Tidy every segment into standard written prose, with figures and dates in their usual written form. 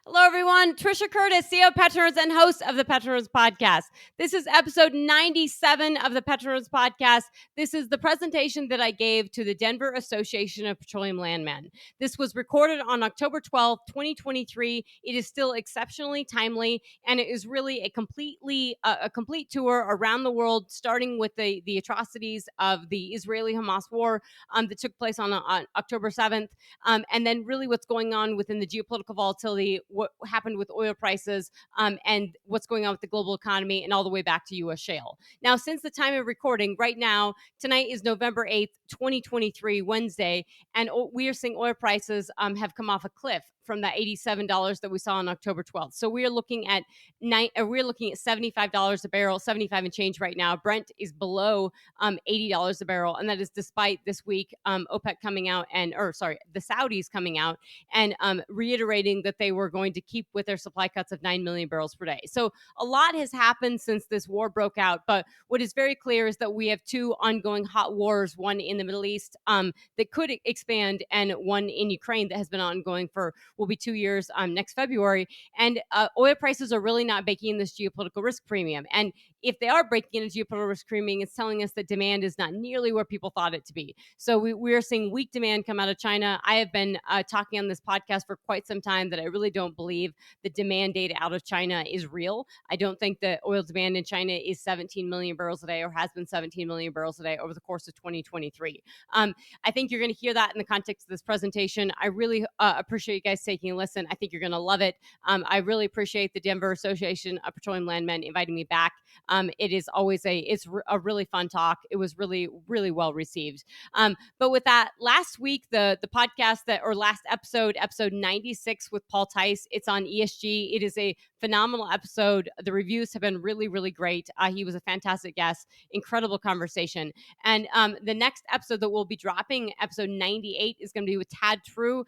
Hello, everyone. Trisha Curtis, CEO of PetroNerds and host of the PetroNerds podcast. This is episode 97 of the PetroNerds podcast. This is the presentation that I gave to the Denver Association of Petroleum Landmen. This was recorded on October 12th, 2023. It is still exceptionally timely, and it is really a complete tour around the world, starting with the atrocities of the Israeli-Hamas war that took place on October 7th, and then really what's going on within the geopolitical volatility, what happened with oil prices, and what's going on with the global economy, and all the way back to U.S. shale. Now, since the time of recording, right now, tonight is November 8th, 2023, Wednesday, and we are seeing oil prices have come off a cliff from that $87 that we saw on October 12th. So we are looking at $75 a barrel, 75 and change right now. Brent is below $80 a barrel, and that is despite this week OPEC coming out the Saudis coming out and reiterating that they were going to keep with their supply cuts of 9 million barrels per day. So a lot has happened since this war broke out, but what is very clear is that we have two ongoing hot wars, one in the Middle East that could expand, and one in Ukraine that has been ongoing will be 2 years next February. And oil prices are really not baking in this geopolitical risk premium. And if they are breaking in a geopolitical risk premium, it's telling us that demand is not nearly where people thought it to be. So we are seeing weak demand come out of China. I have been talking on this podcast for quite some time that I really don't believe the demand data out of China is real. I don't think that oil demand in China is 17 million barrels a day, or has been 17 million barrels a day over the course of 2023. I think you're going to hear that in the context of this presentation. I really appreciate you guys taking a listen. I think you're going to love it. I really appreciate the Denver Association of Petroleum Landmen inviting me back. It is always it's a really fun talk. It was really, really well received. But with that, last week, the podcast last episode 96 with Paul Tice, it's on ESG. It is a phenomenal episode. The reviews have been really, really great. He was a fantastic guest, incredible conversation. And the next episode that we'll be dropping, episode 98, is going to be with Tad True,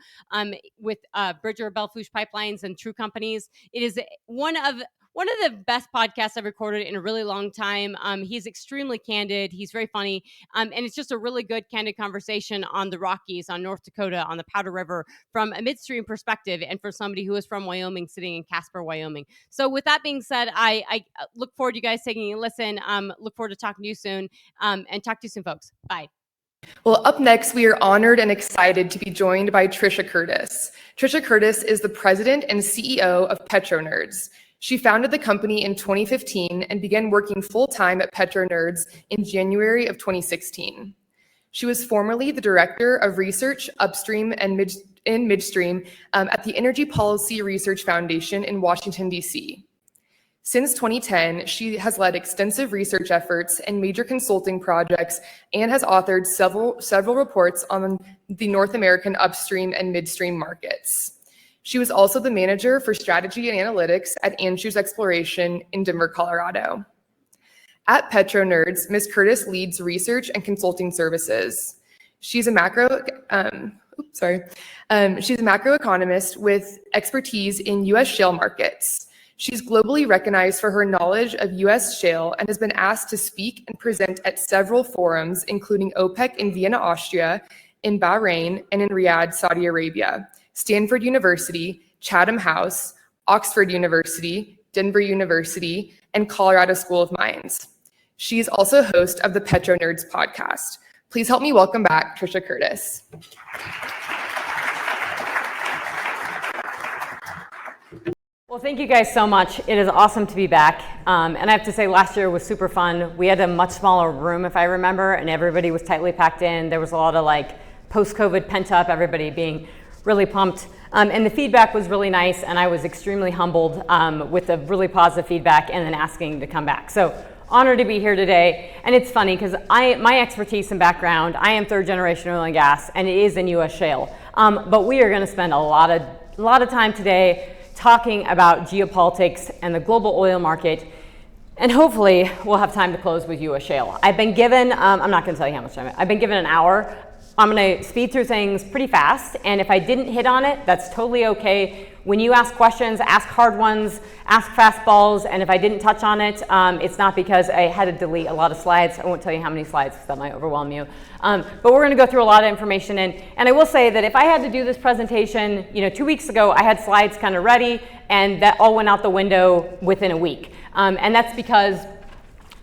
with Bridger Belfouche Pipelines and True Companies. It is one of the best podcasts I've recorded in a really long time. He's extremely candid. He's very funny. And it's just a really good, candid conversation on the Rockies, on North Dakota, on the Powder River, from a midstream perspective, and for somebody who is from Wyoming, sitting in Casper, Wyoming. So with that being said, I look forward to you guys taking a listen. Look forward to talking to you soon. And talk to you soon, folks. Bye. Well, up next, we are honored and excited to be joined by Trisha Curtis. Trisha Curtis is the president and CEO of PetroNerds. She founded the company in 2015 and began working full-time at PetroNerds in January of 2016. She was formerly the director of research upstream and midstream at the Energy Policy Research Foundation in Washington, D.C. Since 2010, she has led extensive research efforts and major consulting projects, and has authored several reports on the North American upstream and midstream markets. She was also the manager for strategy and analytics at Andrews Exploration in Denver, Colorado. At PetroNerds, Ms. Curtis leads research and consulting services. She's a macroeconomist with expertise in U.S. shale markets. She's globally recognized for her knowledge of U.S. shale and has been asked to speak and present at several forums, including OPEC in Vienna, Austria, in Bahrain, and in Riyadh, Saudi Arabia, Stanford University, Chatham House, Oxford University, Denver University, and Colorado School of Mines. She is also host of the PetroNerds podcast. Please help me welcome back Trisha Curtis. Well, thank you guys so much. It is awesome to be back. And I have to say, last year was super fun. We had a much smaller room, if I remember, and everybody was tightly packed in. There was a lot of post-COVID pent up, everybody being really pumped. And the feedback was really nice, and I was extremely humbled with the really positive feedback and then asking to come back. So honored to be here today. And it's funny because my expertise and background, I am third generation oil and gas, and it is in US shale. But we are going to spend a lot of time today talking about geopolitics and the global oil market. And hopefully we'll have time to close with US shale. I've been given, I'm not going to tell you how much time, I've been given an hour. I'm going to speed through things pretty fast, and if I didn't hit on it, that's totally okay. When you ask questions, ask hard ones, ask fastballs, and if I didn't touch on it, it's not because I had to delete a lot of slides. I won't tell you how many slides, because that might overwhelm you. But we're going to go through a lot of information, and I will say that if I had to do this presentation, 2 weeks ago, I had slides kind of ready, and that all went out the window within a week. And that's because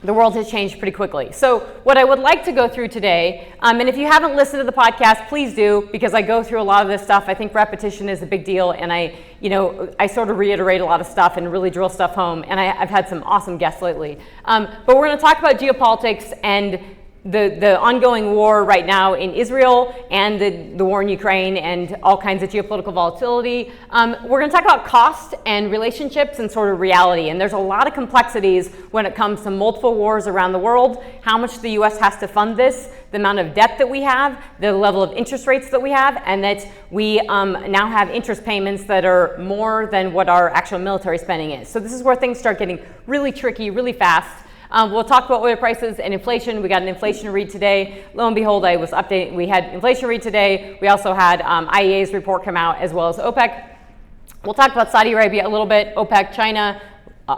the world has changed pretty quickly. So what I would like to go through today, and if you haven't listened to the podcast, please do, because I go through a lot of this stuff. I think repetition is a big deal, and I sort of reiterate a lot of stuff and really drill stuff home, and I've had some awesome guests lately. But we're going to talk about geopolitics and the ongoing war right now in Israel and the war in Ukraine and all kinds of geopolitical volatility. We're going to talk about cost and relationships and sort of reality. And there's a lot of complexities when it comes to multiple wars around the world, how much the US has to fund this, the amount of debt that we have, the level of interest rates that we have, and that we now have interest payments that are more than what our actual military spending is. So this is where things start getting really tricky, really fast. We'll talk about oil prices and inflation. We got an inflation read today. Lo and behold, I was updating. We had inflation read today. We also had IEA's report come out, as well as OPEC. We'll talk about Saudi Arabia a little bit, OPEC, China.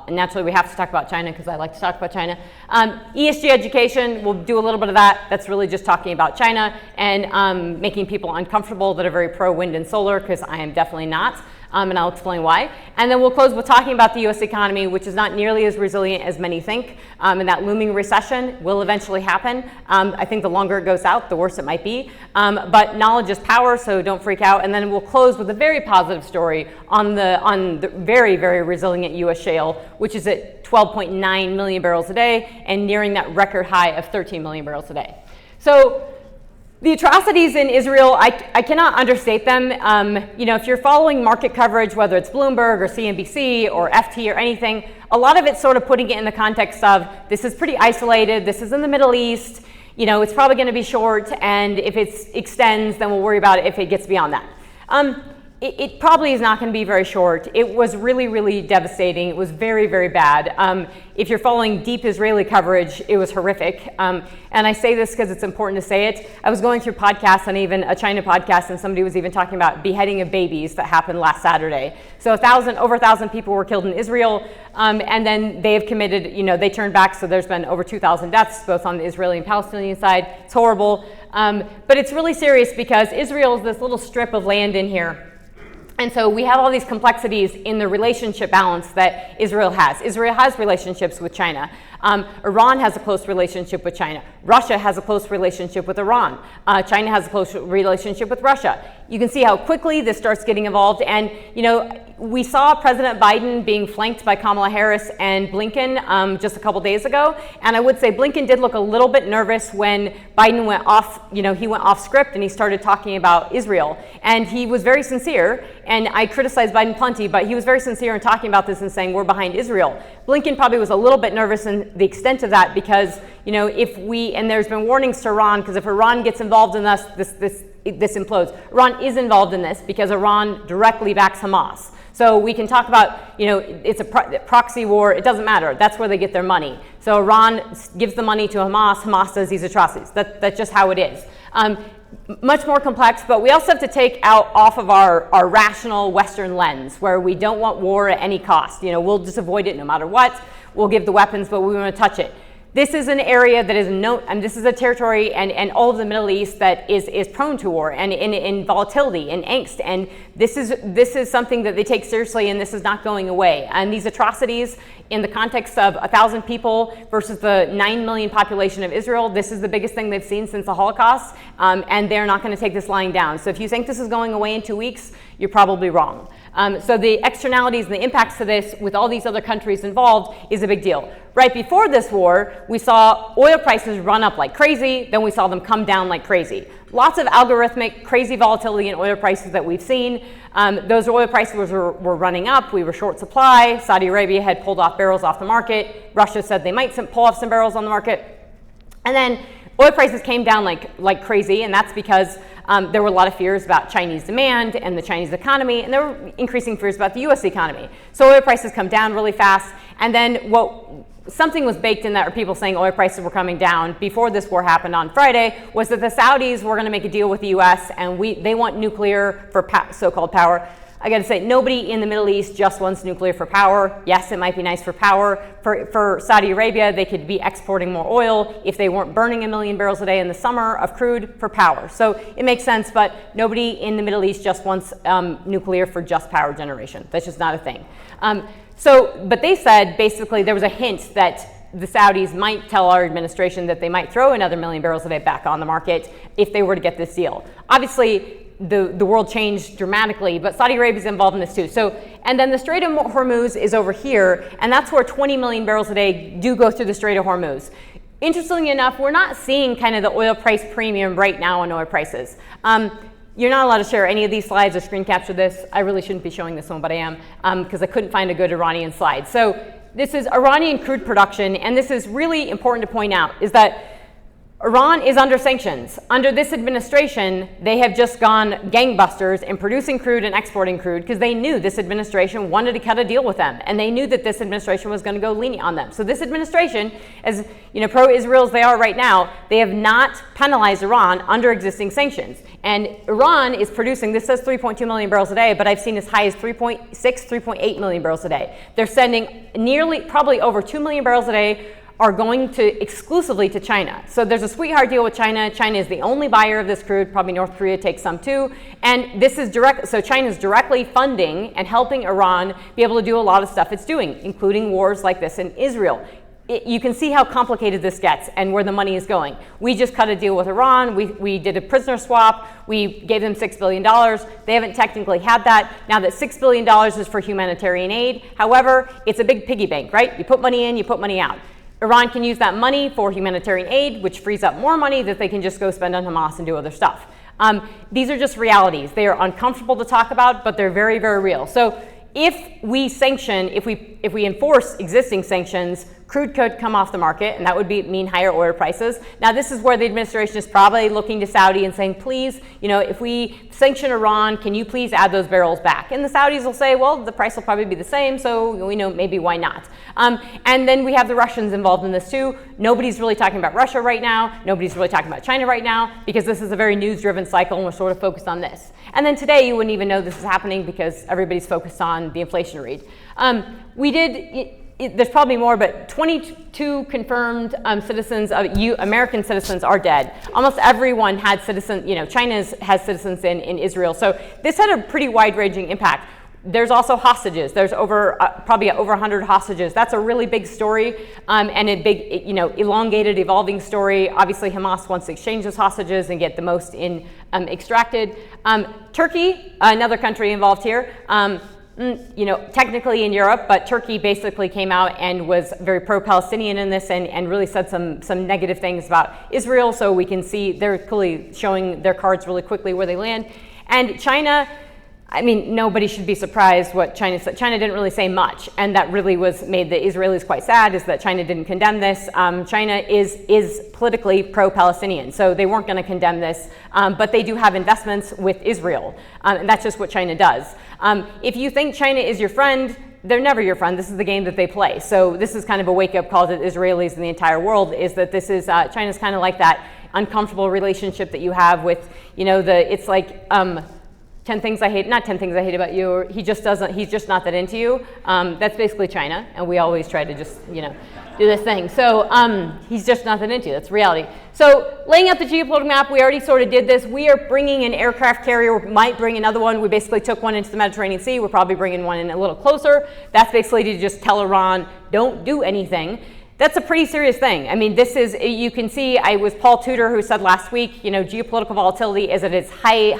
Naturally, we have to talk about China because I like to talk about China. ESG education, we'll do a little bit of that. That's really just talking about China and making people uncomfortable that are very pro-wind and solar, because I am definitely not. And I'll explain why. And then we'll close with talking about the US economy, which is not nearly as resilient as many think. And that looming recession will eventually happen. I think the longer it goes out, the worse it might be. But knowledge is power, so don't freak out. And then we'll close with a very positive story on the very, very resilient US shale, which is at 12.9 million barrels a day and nearing that record high of 13 million barrels a day. So the atrocities in Israel, I cannot understate them. If you're following market coverage, whether it's Bloomberg or CNBC or FT or anything, a lot of it's sort of putting it in the context of this is pretty isolated, this is in the Middle East, it's probably going to be short, and if it extends, then we'll worry about it if it gets beyond that. It probably is not going to be very short. It was really, really devastating. It was very, very bad. If you're following deep Israeli coverage, it was horrific. And I say this because it's important to say it. I was going through podcasts, and even a China podcast, and somebody was even talking about beheading of babies that happened last Saturday. So over 1,000 people were killed in Israel, and then they have committed, they turned back, so there's been over 2,000 deaths, both on the Israeli and Palestinian side. It's horrible. But it's really serious because Israel is this little strip of land in here. And so we have all these complexities in the relationship balance that Israel has. Israel has relationships with China. Iran has a close relationship with China. Russia has a close relationship with Iran. China has a close relationship with Russia. You can see how quickly this starts getting involved. And, we saw President Biden being flanked by Kamala Harris and Blinken just a couple days ago. And I would say Blinken did look a little bit nervous when Biden went off, he went off script and he started talking about Israel. And he was very sincere. And I criticized Biden plenty, but he was very sincere in talking about this and saying we're behind Israel. Blinken probably was a little bit nervous in the extent of that because, and there's been warnings to Iran, because if Iran gets involved in this implodes. Iran is involved in this because Iran directly backs Hamas. So we can talk about, it's a proxy war. It doesn't matter. That's where they get their money. So Iran gives the money to Hamas. Hamas does these atrocities. That's just how it is. Much more complex, but we also have to take off of our rational Western lens, where we don't want war at any cost. We'll just avoid it no matter what. We'll give the weapons, but we want to touch it. This is an area that is this is a territory and all of the Middle East that is prone to war and in volatility and angst. And this is something that they take seriously, and this is not going away. And these atrocities in the context of 1,000 people versus the 9 million population of Israel, this is the biggest thing they've seen since the Holocaust. And they're not going to take this lying down. So if you think this is going away in 2 weeks, you're probably wrong. So the externalities and the impacts to this with all these other countries involved is a big deal. Right before this war, we saw oil prices run up like crazy, then we saw them come down like crazy. Lots of algorithmic, crazy volatility in oil prices that we've seen. Those oil prices were running up. We were short supply. Saudi Arabia had pulled off barrels off the market. Russia said they might pull off some barrels on the market. And then oil prices came down like crazy, and that's because there were a lot of fears about Chinese demand and the Chinese economy, and there were increasing fears about the US economy. So oil prices come down really fast, and then what something was baked in that, or people saying oil prices were coming down before this war happened on Friday, was that the Saudis were going to make a deal with the U.S. and they want nuclear for so-called power. I got to say, nobody in the Middle East just wants nuclear for power. Yes, it might be nice for power. For Saudi Arabia, they could be exporting more oil if they weren't burning 1 million barrels a day in the summer of crude for power. So it makes sense, but nobody in the Middle East just wants nuclear for just power generation. That's just not a thing. But they said, basically, there was a hint that the Saudis might tell our administration that they might throw another 1 million barrels a day back on the market if they were to get this deal. Obviously, the world changed dramatically, but Saudi Arabia is involved in this too. So, and then the Strait of Hormuz is over here, and that's where 20 million barrels a day do go through the Strait of Hormuz. Interestingly enough, we're not seeing kind of the oil price premium right now on oil prices. You're not allowed to share any of these slides or screen capture this. I really shouldn't be showing this one, but I am, because I couldn't find a good Iranian slide. So this is Iranian crude production, and this is really important to point out, is that Iran is under sanctions. Under this administration, they have just gone gangbusters in producing crude and exporting crude because they knew this administration wanted to cut a deal with them, and they knew that this administration was going to go lenient on them. So this administration, as pro-Israel as they are right now, they have not penalized Iran under existing sanctions. And Iran is producing, this says 3.2 million barrels a day, but I've seen as high as 3.6, 3.8 million barrels a day. They're sending probably over 2 million barrels a day are going to exclusively to China. So there's a sweetheart deal with China. China is the only buyer of this crude. Probably North Korea takes some too. And this is direct. So China is directly funding and helping Iran be able to do a lot of stuff it's doing, including wars like this in Israel. You can see how complicated this gets and where the money is going. We just cut a deal with Iran. We did a prisoner swap. We gave them $6 billion. They haven't technically had that. Now that $6 billion is for humanitarian aid. However, it's a big piggy bank, right? You put money in, you put money out. Iran can use that money for humanitarian aid, which frees up more money that they can just go spend on Hamas and do other stuff. These are just realities. They are uncomfortable to talk about, but they're very, very real. So if we sanction, if we enforce existing sanctions, crude could come off the market, and that would mean higher oil prices. Now, this is where the administration is probably looking to Saudi and saying, please, if we sanction Iran, can you please add those barrels back? And the Saudis will say, well, the price will probably be the same, so we know maybe why not. And then we have the Russians involved in this too. Nobody's really talking about Russia right now. Nobody's really talking about China right now, because this is a very news-driven cycle, and we're sort of focused on this. And then today, you wouldn't even know this is happening because everybody's focused on the inflation read. There's probably more, but 22 confirmed citizens of American citizens are dead. Almost everyone had citizens, China has citizens in Israel. So this had a pretty wide-ranging impact. There's also hostages. There's probably over 100 hostages. That's a really big story, and a big, elongated, evolving story. Obviously, Hamas wants to exchange those hostages and get the most extracted. Turkey, another country involved here. Technically in Europe, but Turkey basically came out and was very pro-Palestinian in this and really said some negative things about Israel. So we can see they're clearly showing their cards really quickly where they land. And China, nobody should be surprised what China said. China didn't really say much, and that really made the Israelis quite sad, is that China didn't condemn this. China is politically pro-Palestinian, so they weren't going to condemn this, but they do have investments with Israel, and that's just what China does. If you think China is your friend, they're never your friend. This is the game that they play. So this is kind of a wake-up call to the Israelis and the entire world, is that this is, China's kind of like that uncomfortable relationship that you have with, it's like, 10 things I hate, not 10 things I hate about you, or he's just not that into you. That's basically China, and we always try to just, do this thing. So he's just not that into you, that's reality. So laying out the geopolitical map, we already sort of did this. We are bringing an aircraft carrier, we might bring another one. We basically took one into the Mediterranean Sea. We're probably bringing one in a little closer. That's basically to just tell Iran, don't do anything. That's a pretty serious thing. This is, you can see, I was Paul Tudor who said last week, geopolitical volatility is at its height.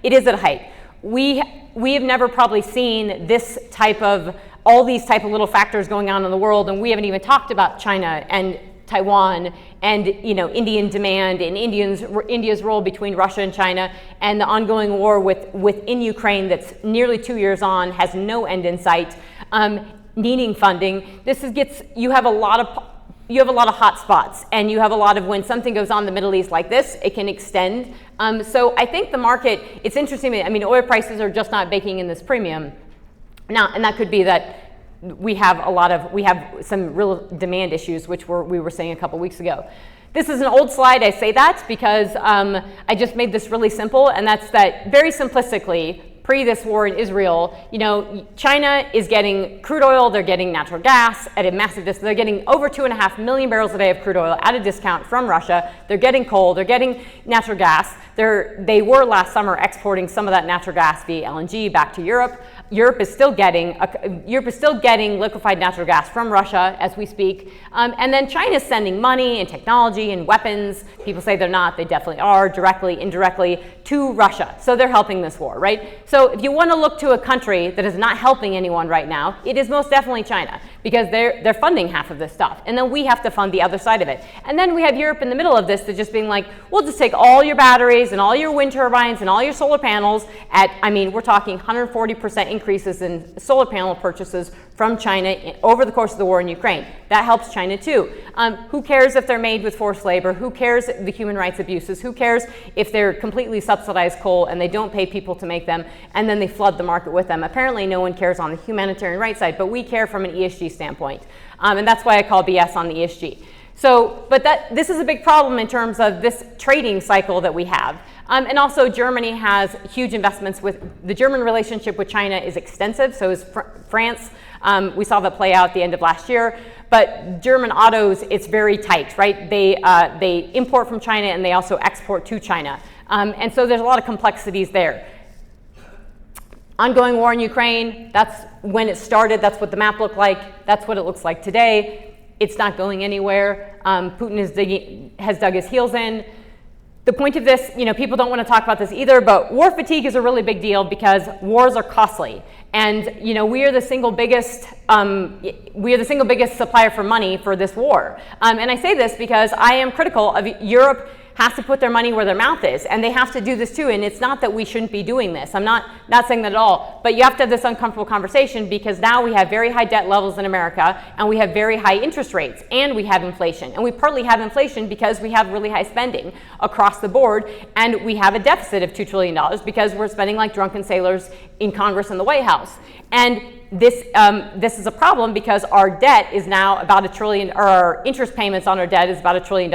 It is at a height. We have never probably seen this type of, all these type of little factors going on in the world, and we haven't even talked about China and Taiwan and Indian demand and India's role between Russia and China, and the ongoing war within Ukraine that's nearly 2 years on, has no end in sight, needing funding. You have a lot of hot spots, and you have a lot of, when something goes on in the Middle East like this, it can extend. So I think the market, it's interesting. Oil prices are just not baking in this premium now, and that could be that we have some real demand issues, which we were saying a couple weeks ago. This is an old slide. I say that because I just made this really simple, and that's that very simplistically, pre this war in Israel, China is getting crude oil, they're getting natural gas at a massive distance. They're getting over 2.5 million barrels a day of crude oil at a discount from Russia. They're getting coal, they're getting natural gas. They were last summer exporting some of that natural gas via LNG back to Europe. Europe is still getting liquefied natural gas from Russia as we speak. And then China's sending money and technology and weapons. People say they're not, they definitely are, directly, indirectly, to Russia. So they're helping this war, right? So if you want to look to a country that is not helping anyone right now, it is most definitely China, because they're funding half of this stuff. And then we have to fund the other side of it. And then we have Europe in the middle of this to just being like, we'll just take all your batteries and all your wind turbines and all your solar panels we're talking 140% increases in solar panel purchases from China over the course of the war in Ukraine. That helps China too. Who cares if they're made with forced labor? Who cares the human rights abuses? Who cares if they're completely subsidized coal and they don't pay people to make them and then they flood the market with them? Apparently no one cares on the humanitarian rights side, but we care from an ESG standpoint. And that's why I call BS on the ESG. So, but this is a big problem in terms of this trading cycle that we have. And also Germany has huge investments the German relationship with China is extensive, so is France. We saw that play out at the end of last year. But German autos, it's very tight, right? They import from China and they also export to China. And so there's a lot of complexities there. Ongoing war in Ukraine, that's when it started, that's what the map looked like, that's what it looks like today. It's not going anywhere. Putin has dug his heels in. The point of this, people don't want to talk about this either, but war fatigue is a really big deal because wars are costly. And, we are the single biggest supplier for money for this war. And I say this because I am critical of Europe has to put their money where their mouth is, and they have to do this too. And it's not that we shouldn't be doing this. I'm not saying that at all, but you have to have this uncomfortable conversation because now we have very high debt levels in America, and we have very high interest rates, and we have inflation. And we partly have inflation because we have really high spending across the board, and we have a deficit of $2 trillion because we're spending like drunken sailors in Congress and the White House. And this is a problem because our debt is now about $1 trillion, or our interest payments on our debt is about $1 trillion,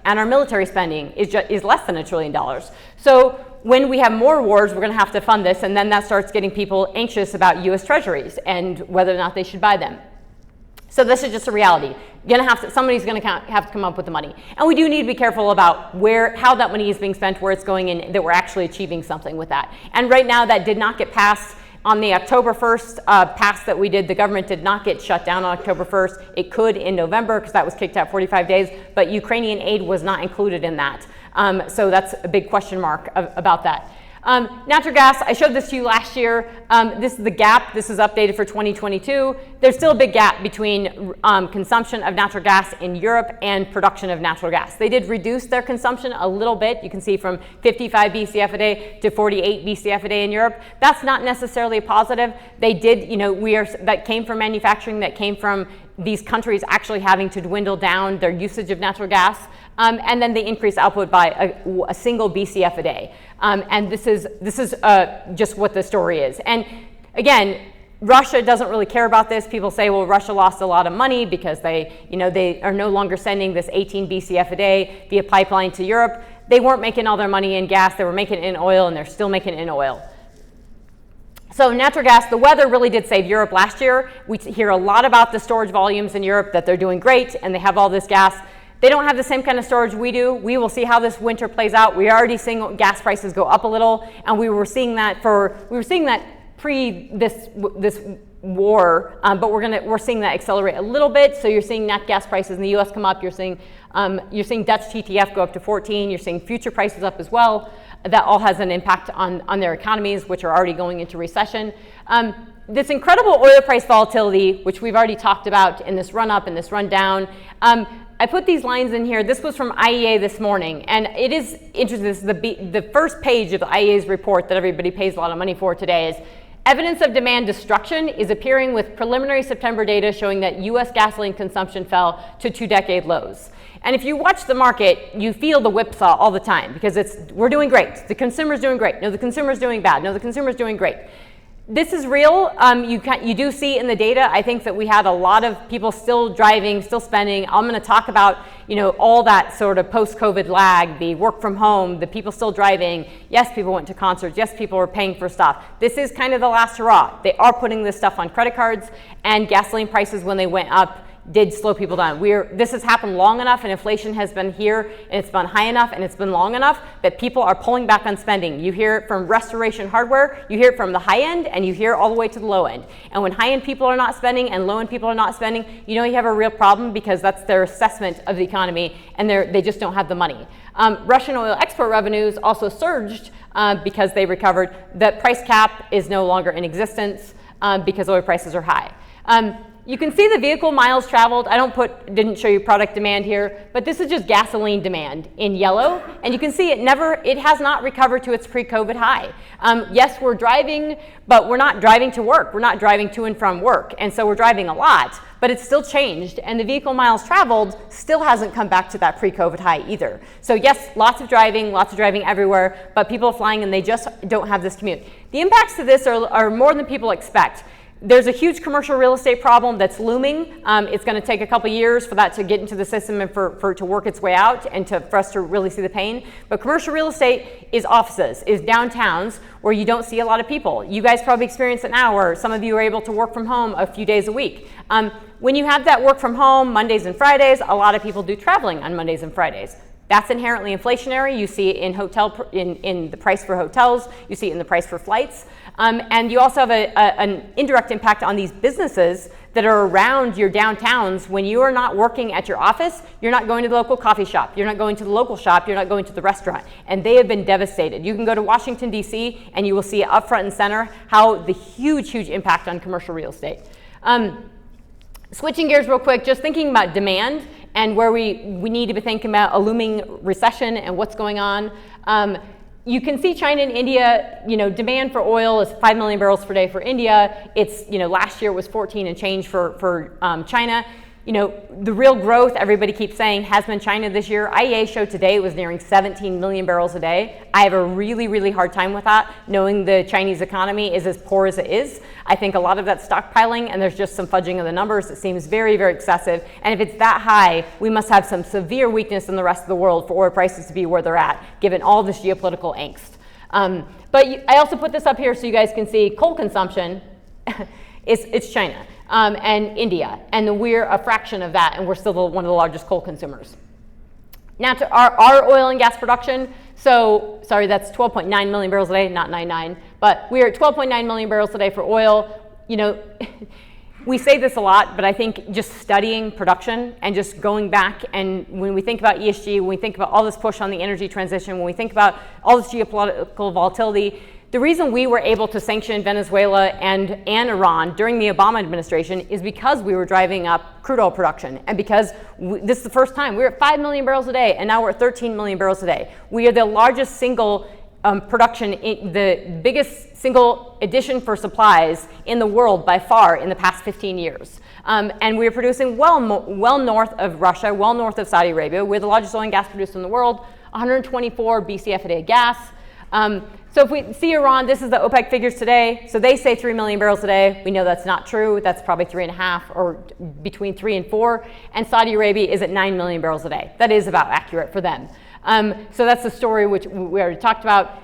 and our military spending is less than $1 trillion. So when we have more wars, we're going to have to fund this, and then that starts getting people anxious about U.S. treasuries and whether or not they should buy them. So this is just a reality. Somebody's going to have to come up with the money. And we do need to be careful about how that money is being spent, where it's going, and that we're actually achieving something with that. And right now, that did not get passed. On the October 1st pass that we did, the government did not get shut down on October 1st. It could in November because that was kicked out 45 days, but Ukrainian aid was not included in that. So that's a big question mark about that. Natural gas, I showed this to you last year. This is the gap. This is updated for 2022. There's still a big gap between consumption of natural gas in Europe and production of natural gas. They did reduce their consumption a little bit. You can see from 55 BCF a day to 48 BCF a day in Europe. That's not necessarily a positive. They did, that came from manufacturing, that came from these countries actually having to dwindle down their usage of natural gas. And then they increase output by a single BCF a day. And this is just what the story is. And again, Russia doesn't really care about this. People say, well, Russia lost a lot of money because they are no longer sending this 18 BCF a day via pipeline to Europe. They weren't making all their money in gas. They were making it in oil, and they're still making it in oil. So natural gas, the weather really did save Europe last year. We hear a lot about the storage volumes in Europe, that they're doing great and they have all this gas. They don't have the same kind of storage we do. We will see how this winter plays out. We're already seeing gas prices go up a little, and we were seeing that pre this war, but we're seeing that accelerate a little bit. So you're seeing nat gas prices in the U.S. come up. You're seeing Dutch TTF go up to 14. You're seeing future prices up as well. That all has an impact on their economies, which are already going into recession. This incredible oil price volatility, which we've already talked about in this run up and this run down. I put these lines in here. This was from IEA this morning, and it is interesting. This is the first page of the IEA's report that everybody pays a lot of money for today. Is evidence of demand destruction is appearing with preliminary September data showing that U.S. gasoline consumption fell to 2-decade lows. And if you watch the market, you feel the whipsaw all the time because we're doing great. The consumer's doing great. No, the consumer's doing bad. No, the consumer's doing great. This is real. You do see in the data, I think that we had a lot of people still driving, still spending. I'm going to talk about, all that sort of post-COVID lag, the work from home, the people still driving. Yes, people went to concerts. Yes, people were paying for stuff. This is kind of the last hurrah. They are putting this stuff on credit cards, and gasoline prices, when they went up, did slow people down. This has happened long enough, and inflation has been here, and it's been high enough, and it's been long enough that people are pulling back on spending. You hear it from restoration hardware, you hear it from the high end, and you hear it all the way to the low end. And when high-end people are not spending and low-end people are not spending, you have a real problem, because that's their assessment of the economy, and they just don't have the money. Russian oil export revenues also surged because they recovered. The price cap is no longer in existence because oil prices are high. You can see the vehicle miles traveled. I didn't show you product demand here, but this is just gasoline demand in yellow. And you can see it has not recovered to its pre-COVID high. Yes, we're driving, but we're not driving to work. We're not driving to and from work. And so we're driving a lot, but it's still changed. And the vehicle miles traveled still hasn't come back to that pre-COVID high either. So yes, lots of driving everywhere, but people are flying and they just don't have this commute. The impacts to this are more than people expect. There's a huge commercial real estate problem that's looming. It's going to take a couple years for that to get into the system and for it to work its way out and for us to really see the pain. But commercial real estate is offices, is downtowns where you don't see a lot of people. You guys probably experience it now, where some of you are able to work from home a few days a week. When you have that work from home Mondays and Fridays, a lot of people do traveling on Mondays and Fridays. That's inherently inflationary. You see it in the price for hotels. You see it in the price for flights. And you also have an indirect impact on these businesses that are around your downtowns. When you are not working at your office, you're not going to the local coffee shop. You're not going to the local shop. You're not going to the restaurant. And they have been devastated. You can go to Washington, D.C., and you will see up front and center how the huge impact on commercial real estate. Switching gears real quick, just thinking about demand and where we need to be thinking about a looming recession and what's going on. You can see China and India, demand for oil is 5 million barrels per day for India. It's, last year was 14 and change for China. The real growth, everybody keeps saying, has been China this year. IEA showed today it was nearing 17 million barrels a day. I have a really hard time with that, knowing the Chinese economy is as poor as it is. I think a lot of that's stockpiling, and there's just some fudging of the numbers. It seems very excessive. And if it's that high, we must have some severe weakness in the rest of the world for oil prices to be where they're at, given all this geopolitical angst. But I also put this up here so you guys can see coal consumption. It's China. And India, and we're a fraction of that, and we're still one of the largest coal consumers. Now to our oil and gas production. So, sorry, that's 12.9 million barrels a day, not 99, but we're at 12.9 million barrels a day for oil. We say this a lot, but I think just studying production and just going back, and when we think about ESG, when we think about all this push on the energy transition, when we think about all this geopolitical volatility, the reason we were able to sanction Venezuela and Iran during the Obama administration is because we were driving up crude oil production, and because this is the first time. We were at 5 million barrels a day, and now we're at 13 million barrels a day. We are the largest single production, the biggest single addition for supplies in the world by far in the past 15 years. And we're producing well north of Russia, well north of Saudi Arabia. We're the largest oil and gas producer in the world, 124 BCF a day of gas. So if we see Iran, this is the OPEC figures today. So they say 3 million barrels a day. We know that's not true. That's probably 3.5 or between 3 and 4. And Saudi Arabia is at 9 million barrels a day. That is about accurate for them. So that's the story which we already talked about.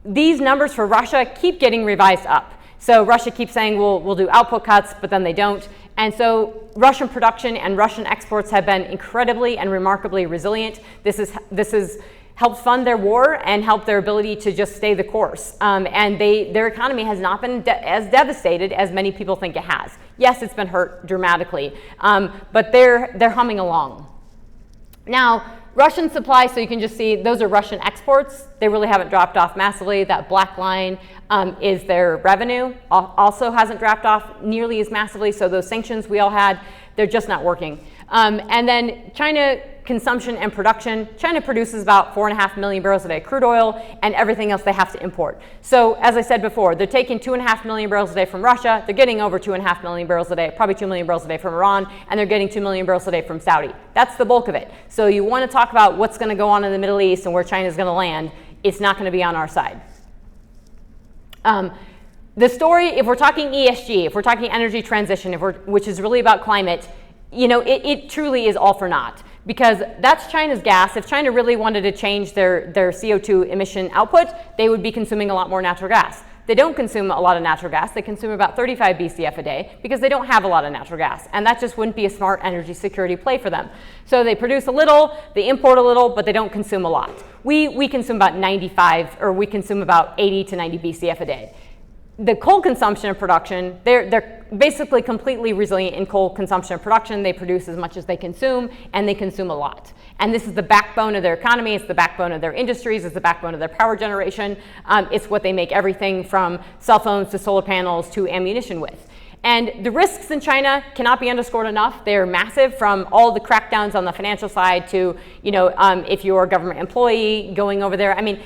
These numbers for Russia keep getting revised up. So Russia keeps saying we'll do output cuts, but then they don't. And so Russian production and Russian exports have been incredibly and remarkably resilient. This is helped fund their war and helped their ability to just stay the course. And their economy has not been as devastated as many people think it has. Yes, it's been hurt dramatically, but they're humming along. Now, Russian supply, so you can just see those are Russian exports. They really haven't dropped off massively. That black line is their revenue. Also hasn't dropped off nearly as massively. So those sanctions we all had, they're just not working. And then China consumption and production. China produces about 4.5 million barrels a day crude oil, and everything else they have to import. So as I said before, they're taking 2.5 million barrels a day from Russia. They're getting over 2.5 million barrels a day, probably 2 million barrels a day from Iran, and they're getting 2 million barrels a day from Saudi. That's the bulk of it. So you want to talk about what's going to go on in the Middle East and where China's going to land. It's not going to be on our side. The story, if we're talking ESG, if we're talking energy transition, which is really about climate, it truly is all for naught, because that's China's gas. If China really wanted to change their CO2 emission output, they would be consuming a lot more natural gas. They don't consume a lot of natural gas. They consume about 35 BCF a day because they don't have a lot of natural gas. And that just wouldn't be a smart energy security play for them. So they produce a little, they import a little, but they don't consume a lot. We consume about 80 to 90 BCF a day. The coal consumption and production, they're basically completely resilient in coal consumption and production. They produce as much as they consume, and they consume a lot. And this is the backbone of their economy. It's the backbone of their industries. It's the backbone of their power generation. It's what they make everything from cell phones to solar panels to ammunition with. And the risks in China cannot be underscored enough. They're massive, from all the crackdowns on the financial side to, if you're a government employee going over there. I mean,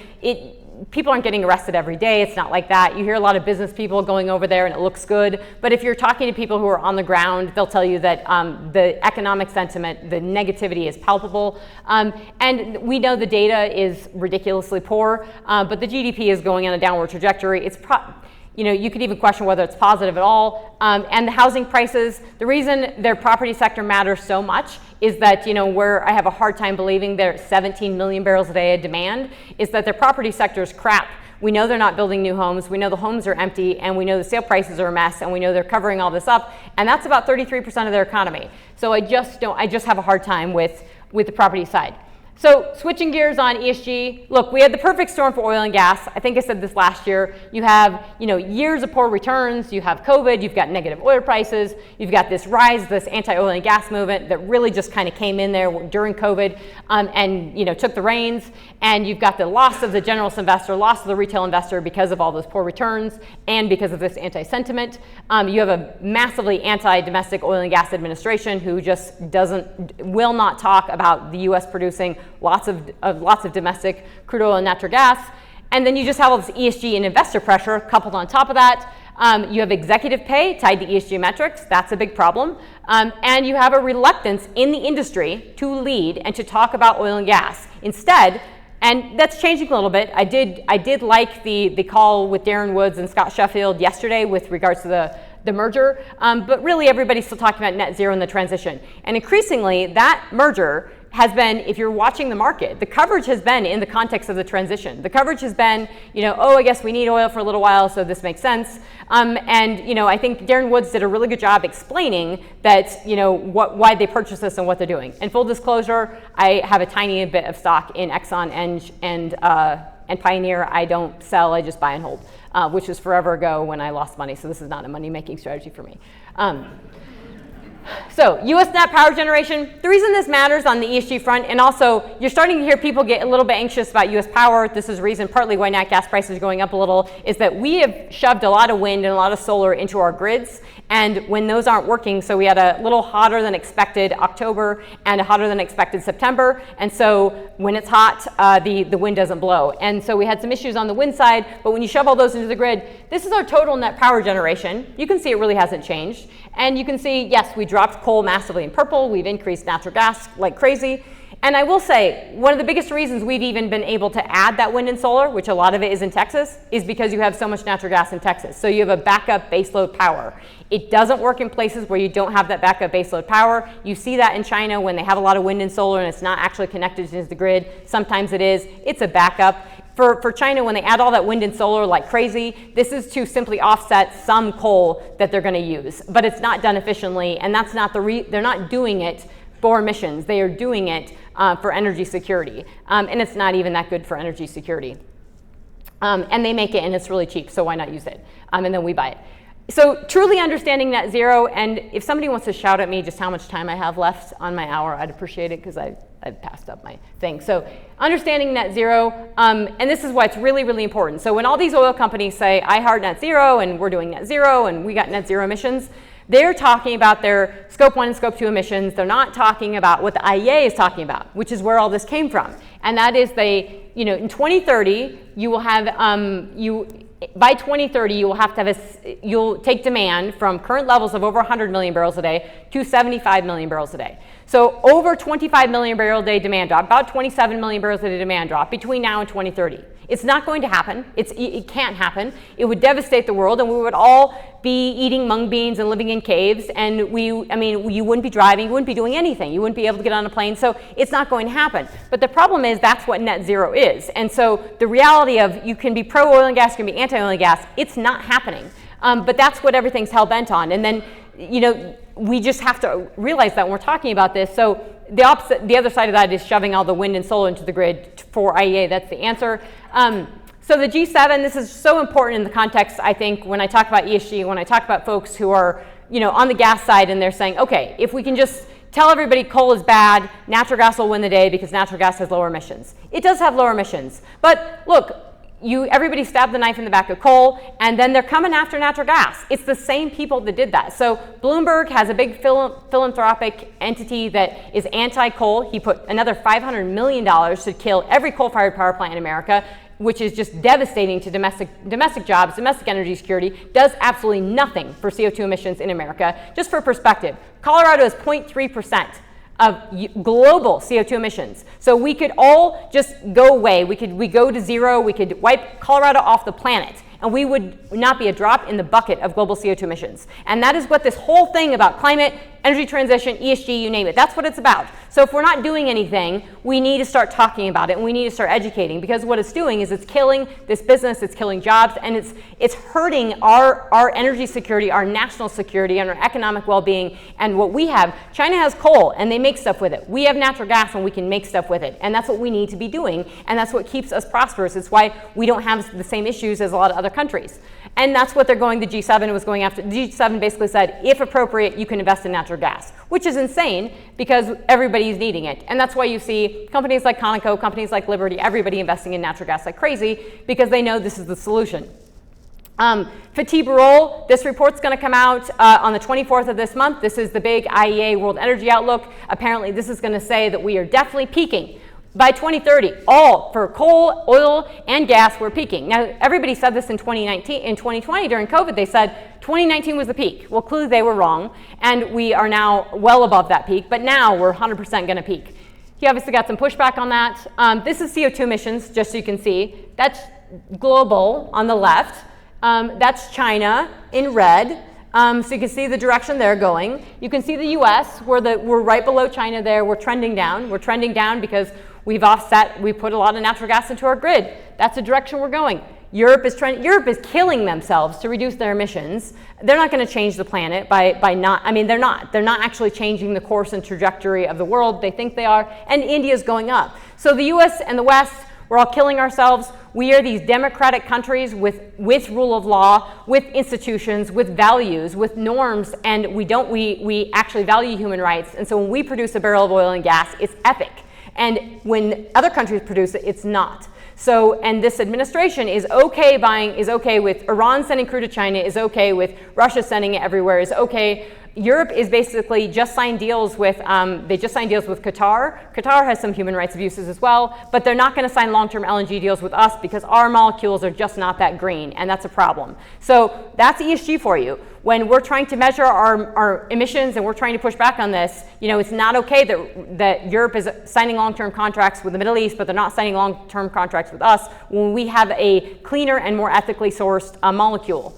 people aren't getting arrested every day. It's not like that. You hear a lot of business people going over there and it looks good. But if you're talking to people who are on the ground, they'll tell you that the economic sentiment, the negativity is palpable. And we know the data is ridiculously poor, but the GDP is going on a downward trajectory. You could even question whether it's positive at all. And the housing prices, the reason their property sector matters so much is that, where I have a hard time believing they're 17 million barrels a day of demand, is that their property sector is crap. We know they're not building new homes. We know the homes are empty, and we know the sale prices are a mess, and we know they're covering all this up. And that's about 33% of their economy. So I just have a hard time with the property side. So switching gears on ESG, look, we had the perfect storm for oil and gas. I think I said this last year. You have, years of poor returns. You have COVID. You've got negative oil prices. You've got this rise, this anti-oil and gas movement that really just kind of came in there during COVID and took the reins. And you've got the loss of the generalist investor, loss of the retail investor because of all those poor returns and because of this anti-sentiment. You have a massively anti-domestic oil and gas administration who just will not talk about the U.S. producing lots of domestic crude oil and natural gas. And then you just have all this ESG and investor pressure coupled on top of that. You have executive pay tied to ESG metrics. That's a big problem. And you have a reluctance in the industry to lead and to talk about oil and gas. Instead, and that's changing a little bit. I did like the call with Darren Woods and Scott Sheffield yesterday with regards to the merger, but really everybody's still talking about net zero and the transition. And increasingly, that merger has been, if you're watching the market, the coverage has been in the context of the transition. The coverage has been, I guess we need oil for a little while, so this makes sense. And I think Darren Woods did a really good job explaining that, why they purchased this and what they're doing. And full disclosure, I have a tiny bit of stock in Exxon and Pioneer. I don't sell, I just buy and hold, which was forever ago when I lost money. So this is not a money-making strategy for me. So U.S. net power generation, the reason this matters on the ESG front, and also you're starting to hear people get a little bit anxious about U.S. power. This is the reason partly why nat gas prices are going up a little, is that we have shoved a lot of wind and a lot of solar into our grids. And when those aren't working, so we had a little hotter than expected October and a hotter than expected September. And so when it's hot, the wind doesn't blow. And so we had some issues on the wind side, but when you shove all those into the grid, this is our total net power generation. You can see it really hasn't changed. And you can see, yes, we dropped coal massively in purple. We've increased natural gas like crazy. And I will say, one of the biggest reasons we've even been able to add that wind and solar, which a lot of it is in Texas, is because you have so much natural gas in Texas. So you have a backup baseload power. It doesn't work in places where you don't have that backup baseload power. You see that in China when they have a lot of wind and solar and it's not actually connected to the grid. Sometimes it is. It's a backup. For China, when they add all that wind and solar like crazy, this is to simply offset some coal that they're going to use. But it's not done efficiently, and that's not they're not doing it for emissions. They are doing it for energy security. And it's not even that good for energy security. And they make it, and it's really cheap, so why not use it? And then we buy it. So truly understanding net zero, and if somebody wants to shout at me just how much time I have left on my hour, I'd appreciate it, because I've passed up my thing. So understanding net zero, and this is why it's really, really important. So when all these oil companies say, I heart net zero, and we're doing net zero, and we got net zero emissions, they're talking about their scope 1 and scope 2 emissions. They're not talking about what the IEA is talking about, which is where all this came from. And that is in 2030, you will have, by 2030, you will have to have you'll take demand from current levels of over 100 million barrels a day to 75 million barrels a day. So over 25 million barrel a day demand drop, about 27 million barrels a day demand drop between now and 2030. It's not going to happen. It can't happen. It would devastate the world, and we would all be eating mung beans and living in caves, and you wouldn't be driving, you wouldn't be doing anything. You wouldn't be able to get on a plane, so it's not going to happen. But the problem is that's what net zero is. And so the reality of you can be pro-oil and gas, you can be anti-oil and gas, it's not happening. But that's what everything's hell-bent on. And then, we just have to realize that when we're talking about this. So the other side of that is shoving all the wind and solar into the grid for IEA. That's the answer. So the G7, this is so important in the context, I think, when I talk about ESG, when I talk about folks who are, on the gas side and they're saying, okay, if we can just tell everybody coal is bad, natural gas will win the day because natural gas has lower emissions. It does have lower emissions. But look, everybody stabbed the knife in the back of coal, and then they're coming after natural gas. It's the same people that did that. So Bloomberg has a big philanthropic entity that is anti-coal. He put another $500 million to kill every coal-fired power plant in America, which is just devastating to domestic jobs, domestic energy security, does absolutely nothing for CO2 emissions in America. Just for perspective, Colorado is 0.3% of global CO2 emissions. So we could all just go away. We go to zero. We could wipe Colorado off the planet, and we would not be a drop in the bucket of global CO2 emissions. And that is what this whole thing about climate, energy transition, ESG, you name it, that's what it's about. So if we're not doing anything, we need to start talking about it, and we need to start educating, because what it's doing is it's killing this business, it's killing jobs, and it's hurting our energy security, our national security, and our economic well-being. And what we have, China has coal, and they make stuff with it. We have natural gas, and we can make stuff with it. And that's what we need to be doing, and that's what keeps us prosperous. It's why we don't have the same issues as a lot of other countries. And that's what the G7 was going after. The G7 basically said, if appropriate, you can invest in natural gas, which is insane because everybody's needing it. And that's why you see companies like Conoco, companies like Liberty, everybody investing in natural gas like crazy because they know this is the solution. Fatih Birol, this report's going to come out on the 24th of this month. This is the big IEA World Energy Outlook. Apparently, this is going to say that we are definitely peaking. By 2030, all for coal, oil, and gas, we're peaking. Now, everybody said this in 2020 during COVID. They said 2019 was the peak. Well, clearly they were wrong, and we are now well above that peak, but now we're 100% going to peak. He obviously got some pushback on that. This is CO2 emissions, just so you can see. That's global on the left. That's China in red. So you can see the direction they're going. You can see the US, we're right below China there. We're trending down. We're trending down because we put a lot of natural gas into our grid. That's the direction we're going. Europe is killing themselves to reduce their emissions. They're not going to change the planet by not, they're not actually changing the course and trajectory of the world. They think they are, and India's going up. So the US and the West, we're all killing ourselves. We are these democratic countries with rule of law, with institutions, with values, with norms, and we actually value human rights. And so when we produce a barrel of oil and gas, it's epic. And when other countries produce it, it's not. So, and this administration is okay with Iran sending crude to China, is okay with Russia sending it everywhere, is okay. Europe is basically just signed deals with, Qatar. Qatar has some human rights abuses as well, but they're not going to sign long-term LNG deals with us because our molecules are just not that green, and that's a problem. So that's ESG for you. When we're trying to measure our emissions and we're trying to push back on this, it's not okay that Europe is signing long-term contracts with the Middle East, but they're not signing long-term contracts with us when we have a cleaner and more ethically sourced molecule.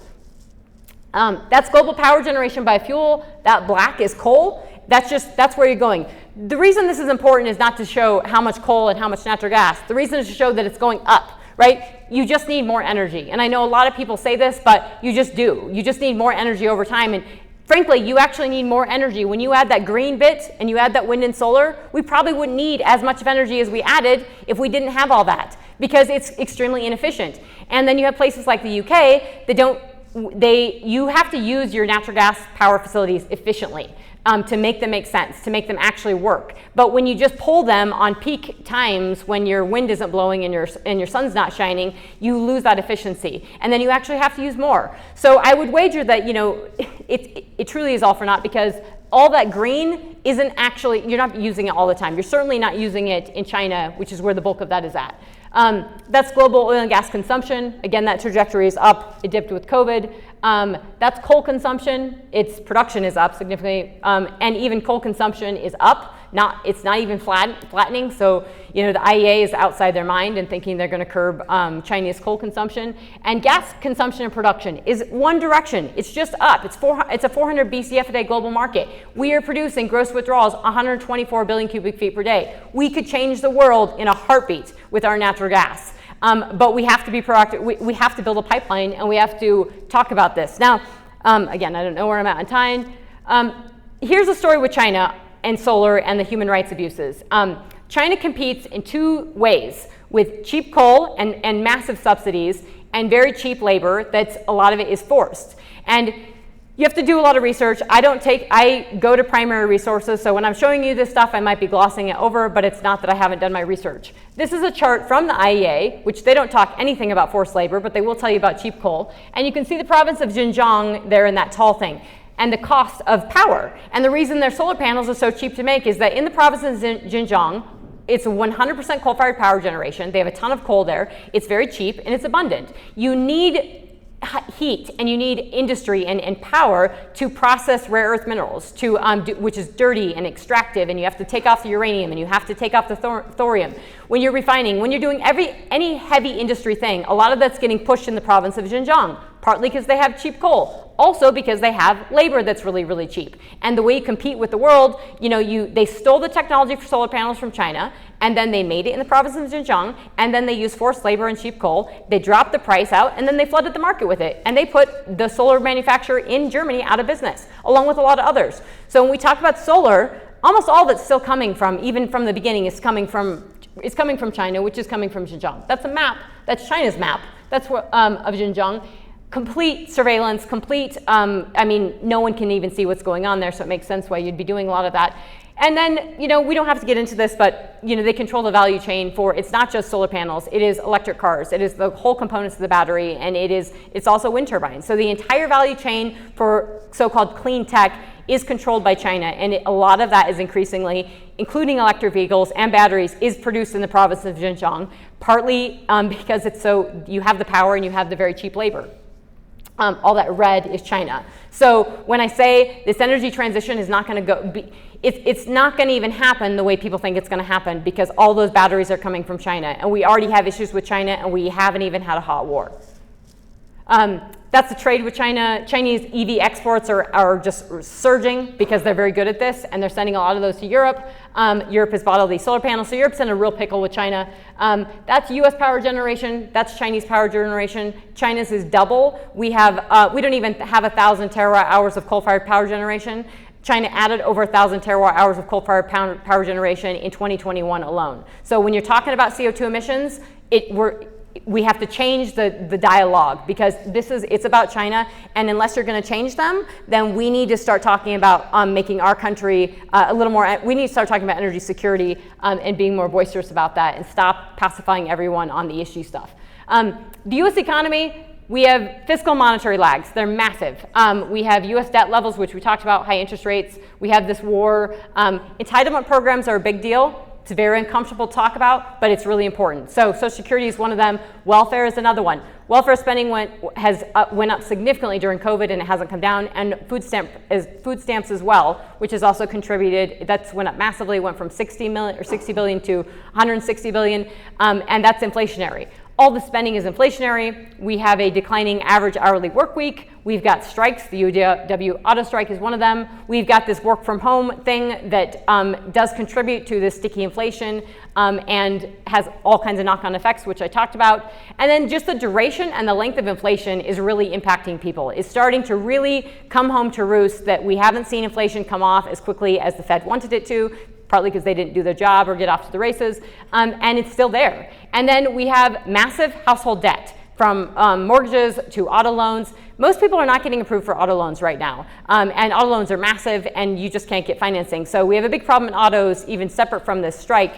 That's global power generation by fuel. That black is coal. That's where you're going. The reason this is important is not to show how much coal and how much natural gas. The reason is to show that it's going up, right? You just need more energy. And I know a lot of people say this, but you just do. You just need more energy over time. And frankly, you actually need more energy. When you add that green bit and you add that wind and solar, we probably wouldn't need as much of energy as we added if we didn't have all that, because it's extremely inefficient. And then you have places like the UK that you have to use your natural gas power facilities efficiently to make them make sense, to make them actually work. But when you just pull them on peak times when your wind isn't blowing and your sun's not shining, you lose that efficiency. And then you actually have to use more. So I would wager that, it truly is all for naught, because all that green isn't actually, you're not using it all the time. You're certainly not using it in China, which is where the bulk of that is at. That's global oil and gas consumption. Again, that trajectory is up. It dipped with COVID. That's coal consumption. Its production is up significantly, and even coal consumption is up It's not even flattening. So, you know, the IEA is outside their mind and thinking they're going to curb Chinese coal consumption. And gas consumption and production is one direction. It's just up. It's a 400 BCF a day global market. We are producing gross withdrawals 124 billion cubic feet per day. We could change the world in a heartbeat with our natural gas. But we have to be proactive. We have to build a pipeline, and we have to talk about this. Now, again, I don't know where I'm at on time. Here's a story with China and solar and the human rights abuses. China competes in two ways, with cheap coal and massive subsidies and very cheap labor. A lot of it is forced. And you have to do a lot of research. I go to primary resources, so when I'm showing you this stuff, I might be glossing it over, but it's not that I haven't done my research. This is a chart from the IEA, which they don't talk anything about forced labor, but they will tell you about cheap coal. And you can see the province of Xinjiang there in that tall thing, and the cost of power. And the reason their solar panels are so cheap to make is that in the province of Xinjiang, it's 100% coal-fired power generation. They have a ton of coal there. It's very cheap and it's abundant. You need heat and you need industry and power to process rare earth minerals, which is dirty and extractive, and you have to take off the uranium and you have to take off the thorium. When you're refining, when you're doing any heavy industry thing, a lot of that's getting pushed in the province of Xinjiang, partly because they have cheap coal, also because they have labor that's really, really cheap. And the way you compete with the world, they stole the technology for solar panels from China, and then they made it in the province of Xinjiang, and then they used forced labor and cheap coal. They dropped the price out, and then they flooded the market with it. And they put the solar manufacturer in Germany out of business, along with a lot of others. So when we talk about solar, almost all that's still coming from, even from the beginning, is coming from China, which is coming from Xinjiang. That's a map. That's China's map. That's of Xinjiang. Complete surveillance, no one can even see what's going on there, so it makes sense why you'd be doing a lot of that. And then, we don't have to get into this, but, they control the value chain it's not just solar panels, it is electric cars, it is the whole components of the battery, and it's also wind turbines. So the entire value chain for so-called clean tech is controlled by China, and a lot of that is increasingly, including electric vehicles and batteries, is produced in the province of Xinjiang, partly because you have the power and you have the very cheap labor. All that red is China. So when I say this energy transition is not going to it's not going to even happen the way people think it's going to happen, because all those batteries are coming from China, and we already have issues with China, and we haven't even had a hot war. That's the trade with China. Chinese EV exports are just surging because they're very good at this, and they're sending a lot of those to Europe. Europe has bought all these solar panels, so Europe's in a real pickle with China. That's US power generation. That's Chinese power generation. China's is double. We don't even have 1,000 terawatt hours of coal-fired power generation. China added over 1,000 terawatt hours of coal-fired power generation in 2021 alone. So when you're talking about CO2 emissions, we have to change the dialogue, because it's about China, and unless you're going to change them, then we need to start talking about making our country a little more. We need to start talking about energy security and being more boisterous about that, and stop pacifying everyone on the issue stuff. The U.S. economy. We have fiscal monetary lags. They're massive. We have U.S. debt levels, which we talked about, high interest rates. We have this war. Entitlement programs are a big deal. It's very uncomfortable to talk about, but it's really important. So Social Security is one of them. Welfare is another one. Welfare spending went up significantly during COVID, and it hasn't come down. And food stamps as well, which has also contributed. That's went up massively. Went from 60 billion to 160 billion, and that's inflationary. All the spending is inflationary. We have a declining average hourly work week. We've got strikes. The UAW auto strike is one of them. We've got this work from home thing that does contribute to this sticky inflation and has all kinds of knock-on effects, which I talked about. And then just the duration and the length of inflation is really impacting people. It's starting to really come home to roost that we haven't seen inflation come off as quickly as the Fed wanted it to, partly because they didn't do their job or get off to the races, and it's still there. And then we have massive household debt, from mortgages to auto loans. Most people are not getting approved for auto loans right now, and auto loans are massive, and you just can't get financing. So we have a big problem in autos, even separate from this strike.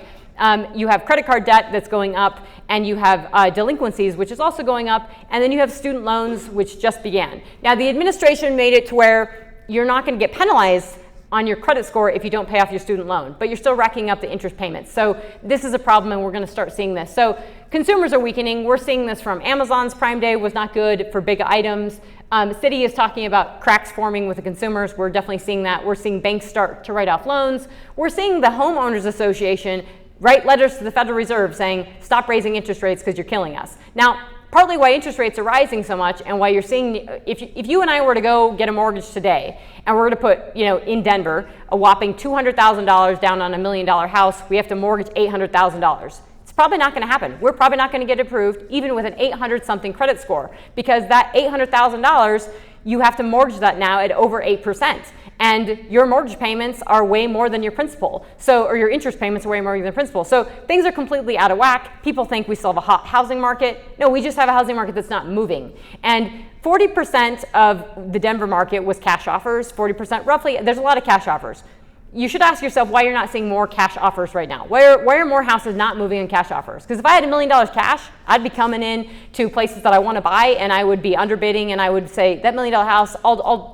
You have credit card debt that's going up, and you have delinquencies, which is also going up, and then you have student loans, which just began. Now, the administration made it to where you're not going to get penalized on your credit score if you don't pay off your student loan, but you're still racking up the interest payments. So this is a problem, and we're going to start seeing this. So consumers are weakening. We're seeing this from Amazon's Prime Day was not good for big items. Citi is talking about cracks forming with the consumers. We're definitely seeing that. We're seeing banks start to write off loans. We're seeing the Homeowners Association write letters to the Federal Reserve saying, stop raising interest rates because you're killing us. Now, partly why interest rates are rising so much and why you're seeing, if you and I were to go get a mortgage today and we're going to put, in Denver, a whopping $200,000 down on $1 million house, we have to mortgage $800,000. It's probably not going to happen. We're probably not going to get approved even with an 800-something credit score, because that $800,000, you have to mortgage that now at over 8%. And your mortgage payments are way more than your principal. Or your interest payments are way more than the principal. So things are completely out of whack. People think we still have a hot housing market. No, we just have a housing market that's not moving. And 40% of the Denver market was cash offers, 40% roughly. There's a lot of cash offers. You should ask yourself why you're not seeing more cash offers right now. Why are more houses not moving in cash offers? Because if I had $1 million cash, I'd be coming in to places that I want to buy, and I would be underbidding, and I would say, that $1 million house,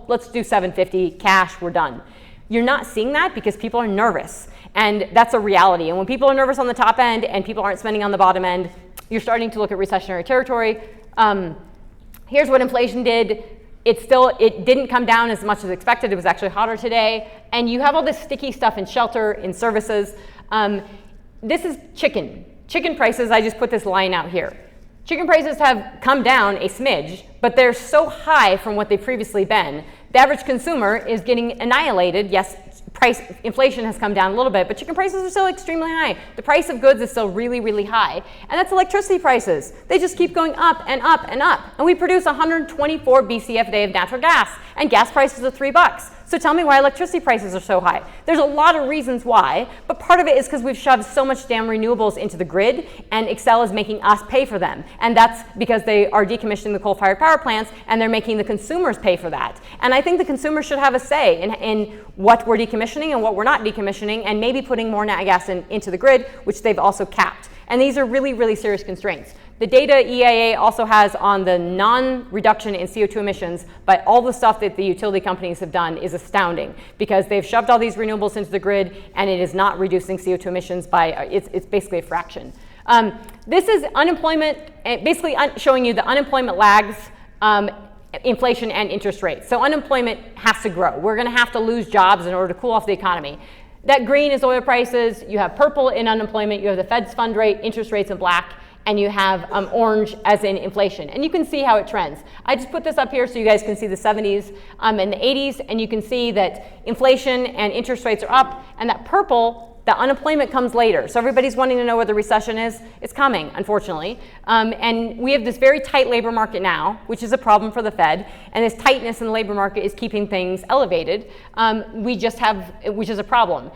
let's do $750 cash, we're done. You're not seeing that because people are nervous, and that's a reality. And when people are nervous on the top end and people aren't spending on the bottom end, you're starting to look at recessionary territory. Here's what inflation did. It didn't come down as much as expected. It was actually hotter today. And you have all this sticky stuff in shelter, in services. This is chicken. Chicken prices, I just put this line out here. Chicken prices have come down a smidge, but they're so high from what they've previously been. The average consumer is getting annihilated. Yes, inflation has come down a little bit, but chicken prices are still extremely high. The price of goods is still really, really high. And that's electricity prices. They just keep going up and up and up. And we produce 124 BCF a day of natural gas, and gas prices are $3. So tell me why electricity prices are so high. There's a lot of reasons why, but part of it is because we've shoved so much damn renewables into the grid, and Excel is making us pay for them. And that's because they are decommissioning the coal-fired power plants, and they're making the consumers pay for that. And I think the consumers should have a say in what we're decommissioning and what we're not decommissioning, and maybe putting more nat gas into the grid, which they've also capped. And these are really, really serious constraints. The data EIA also has on the non-reduction in CO2 emissions by all the stuff that the utility companies have done is astounding, because they've shoved all these renewables into the grid and it is not reducing CO2 emissions by, it's basically a fraction. This is unemployment, basically showing you the unemployment lags inflation and interest rates. So unemployment has to grow. We're going to have to lose jobs in order to cool off the economy. That green is oil prices. You have purple in unemployment. You have the Fed's fund rate, interest rates in black. And you have orange as in inflation. And you can see how it trends. I just put this up here so you guys can see the 70s and the 80s, and you can see that inflation and interest rates are up, and that purple, the unemployment comes later. So everybody's wanting to know where the recession is. It's coming, unfortunately. And we have this very tight labor market now, which is a problem for the Fed, and this tightness in the labor market is keeping things elevated. Which is a problem.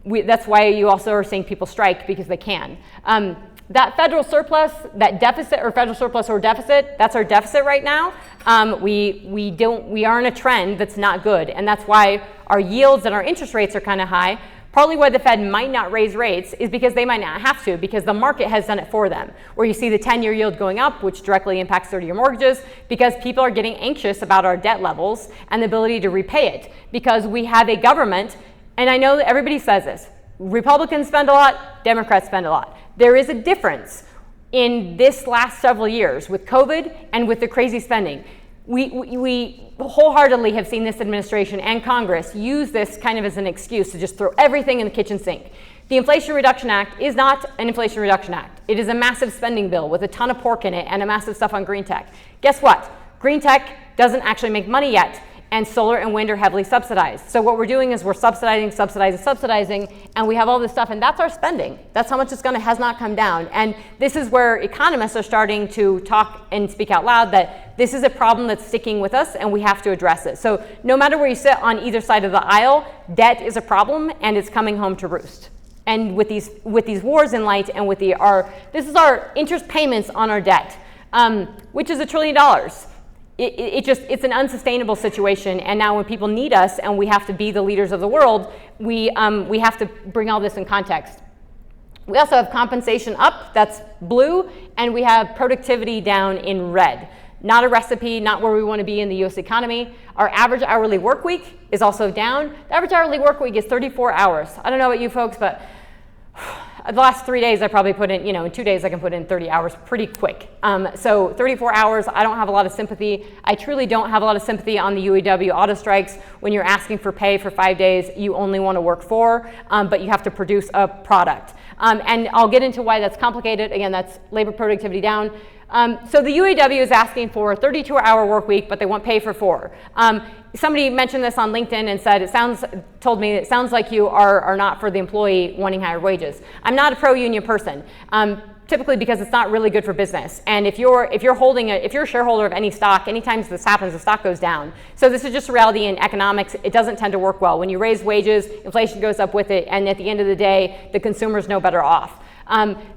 That's why you also are seeing people strike, because they can. That federal surplus, that deficit, or federal surplus or deficit, that's our deficit right now. We are in a trend that's not good, and that's why our yields and our interest rates are kind of high. Partly why the Fed might not raise rates is because they might not have to, because the market has done it for them. Where you see the 10-year yield going up, which directly impacts 30-year mortgages, because people are getting anxious about our debt levels and the ability to repay it. Because we have a government, and I know that everybody says this, Republicans spend a lot, Democrats spend a lot. There is a difference in this last several years with COVID and with the crazy spending. We wholeheartedly have seen this administration and Congress use this kind of as an excuse to just throw everything in the kitchen sink. The Inflation Reduction Act is not an Inflation Reduction Act. It is a massive spending bill with a ton of pork in it and a massive stuff on green tech. Guess what? Green tech doesn't actually make money yet, and solar and wind are heavily subsidized. So what we're doing is we're subsidizing, and we have all this stuff, and that's our spending. That's how much has not come down. And this is where economists are starting to talk and speak out loud that this is a problem that's sticking with us, and we have to address it. So no matter where you sit on either side of the aisle, debt is a problem, and it's coming home to roost. And with these wars in light, and with this is our interest payments on our debt, which is $1 trillion. It's an unsustainable situation, and now when people need us and we have to be the leaders of the world, we have to bring all this in context. We also have compensation up, that's blue, and we have productivity down in red. Not a recipe, not where we want to be in the US economy. Our average hourly work week is also down. The average hourly work week is 34 hours. I don't know about you folks, but the last 3 days I probably put in, in 2 days I can put in 30 hours pretty quick. So 34 hours, I don't have a lot of sympathy. I truly don't have a lot of sympathy on the UAW auto strikes. When you're asking for pay for 5 days, you only want to work 4, but you have to produce a product. And I'll get into why that's complicated. Again, that's labor productivity down. So the UAW is asking for a 32-hour work week, but they want pay for 4. Somebody mentioned this on LinkedIn and said, told me it sounds like you are not for the employee wanting higher wages. I'm not a pro-union person, typically because it's not really good for business. And if you're a shareholder of any stock, anytime this happens, the stock goes down. So this is just a reality in economics. It doesn't tend to work well. When you raise wages, inflation goes up with it, and at the end of the day, the consumer's no better off.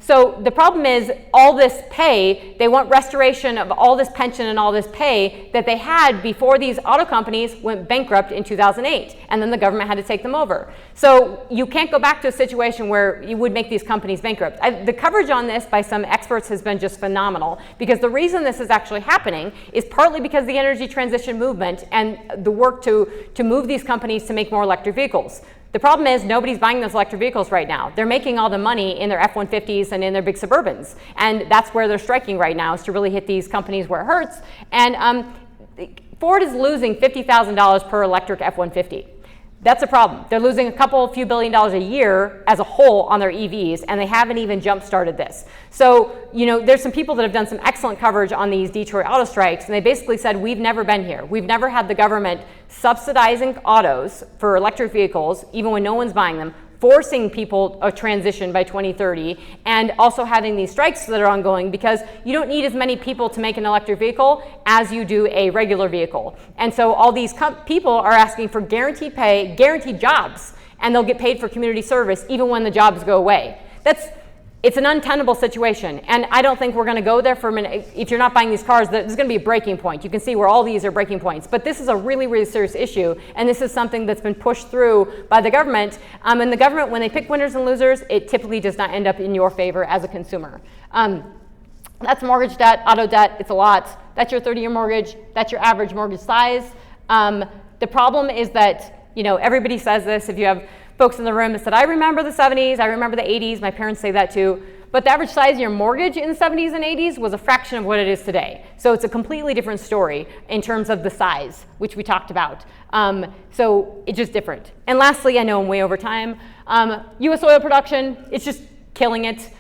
So the problem is all this pay, they want restoration of all this pension and all this pay that they had before these auto companies went bankrupt in 2008, and then the government had to take them over. So you can't go back to a situation where you would make these companies bankrupt. The coverage on this by some experts has been just phenomenal, because the reason this is actually happening is partly because the energy transition movement and the work to move these companies to make more electric vehicles. The problem is nobody's buying those electric vehicles right now. They're making all the money in their F-150s and in their big Suburbans. And that's where they're striking right now, is to really hit these companies where it hurts. And Ford is losing $50,000 per electric F-150. That's a problem. They're losing a few billion dollars a year as a whole on their EVs, and they haven't even jump-started this. So, there's some people that have done some excellent coverage on these Detroit auto strikes, and they basically said, we've never been here. We've never had the government subsidizing autos for electric vehicles, even when no one's buying them, forcing people a transition by 2030, and also having these strikes that are ongoing, because you don't need as many people to make an electric vehicle as you do a regular vehicle. And so all these people are asking for guaranteed pay, guaranteed jobs, and they'll get paid for community service even when the jobs go away. It's an untenable situation, and I don't think we're going to go there for a minute. If you're not buying these cars, there's going to be a breaking point. You can see where all these are breaking points, but this is a really, really serious issue, and this is something that's been pushed through by the government. And the government, when they pick winners and losers, it typically does not end up in your favor as a consumer. That's mortgage debt, auto debt. It's a lot. That's your 30-year mortgage. That's your average mortgage size. The problem is that, everybody says this. If you have folks in the room that said, I remember the 70s, I remember the 80s, my parents say that too, but the average size of your mortgage in the 70s and 80s was a fraction of what it is today. So it's a completely different story in terms of the size, which we talked about. So it's just different. And lastly, I know I'm way over time, US oil production, it's just killing it.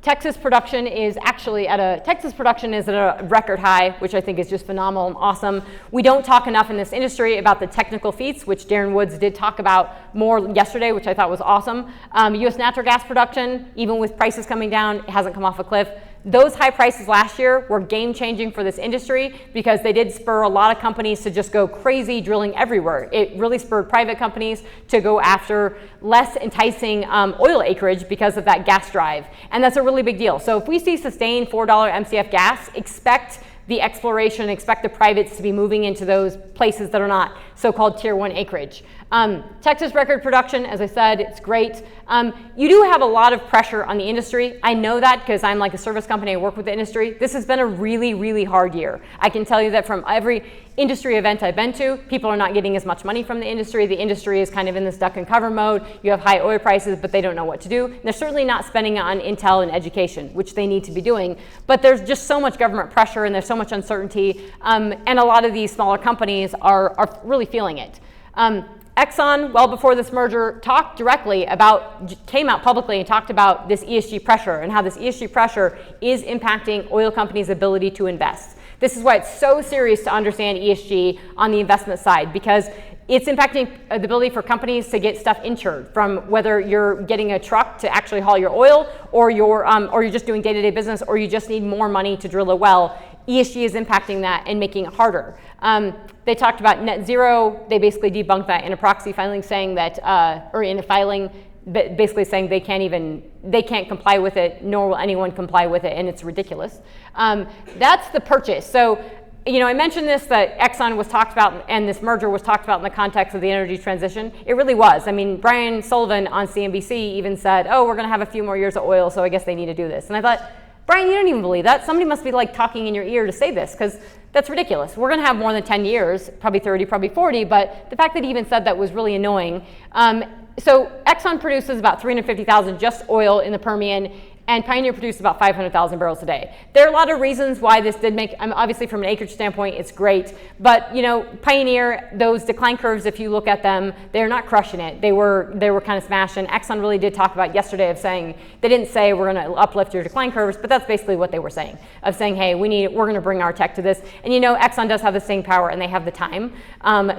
Texas production is at a record high, which I think is just phenomenal and awesome. We don't talk enough in this industry about the technical feats, which Darren Woods did talk about more yesterday, which I thought was awesome. US natural gas production, even with prices coming down, it hasn't come off a cliff. Those high prices last year were game-changing for this industry because they did spur a lot of companies to just go crazy drilling everywhere. It really spurred private companies to go after less enticing oil acreage because of that gas drive. And that's a really big deal. So if we see sustained $4 MCF gas, expect the exploration, expect the privates to be moving into those places that are not so-called tier 1 acreage. Texas record production, as I said, it's great. You do have a lot of pressure on the industry. I know that because I'm like a service company, I work with the industry. This has been a really, really hard year. I can tell you that from every industry event I've been to, people are not getting as much money from the industry. The industry is kind of in this duck and cover mode. You have high oil prices, but they don't know what to do. They're certainly not spending on intel and education, which they need to be doing. But there's just so much government pressure and there's so much uncertainty. And a lot of these smaller companies are really feeling it. Exxon, well before this merger, came out publicly and talked about this ESG pressure and how this ESG pressure is impacting oil companies' ability to invest. This is why it's so serious to understand ESG on the investment side, because it's impacting the ability for companies to get stuff insured, from whether you're getting a truck to actually haul your oil, or you're just doing day-to-day business, or you just need more money to drill a well. ESG is impacting that and making it harder. They talked about net zero. They basically debunked that in a proxy filing, saying that, or in a filing, basically saying they can't comply with it, nor will anyone comply with it, and it's ridiculous. That's the purchase. So, I mentioned this, that Exxon was talked about and this merger was talked about in the context of the energy transition. It really was. I mean, Brian Sullivan on CNBC even said, oh, we're going to have a few more years of oil, so I guess they need to do this. And I thought, Brian, you don't even believe that. Somebody must be like talking in your ear to say this, because that's ridiculous. We're gonna have more than 10 years, probably 30, probably 40, but the fact that he even said that was really annoying. So Exxon produces about 350,000 just oil in the Permian, and Pioneer produced about 500,000 barrels a day. There are a lot of reasons why this did make, obviously from an acreage standpoint, it's great, but you know, Pioneer, those decline curves, if you look at them, they're not crushing it. They were kind of smashed, and Exxon really did talk about yesterday of saying, they didn't say we're gonna uplift your decline curves, but that's basically what they were saying, of saying, hey, we're gonna bring our tech to this. And you know, Exxon does have the staying power and they have the time.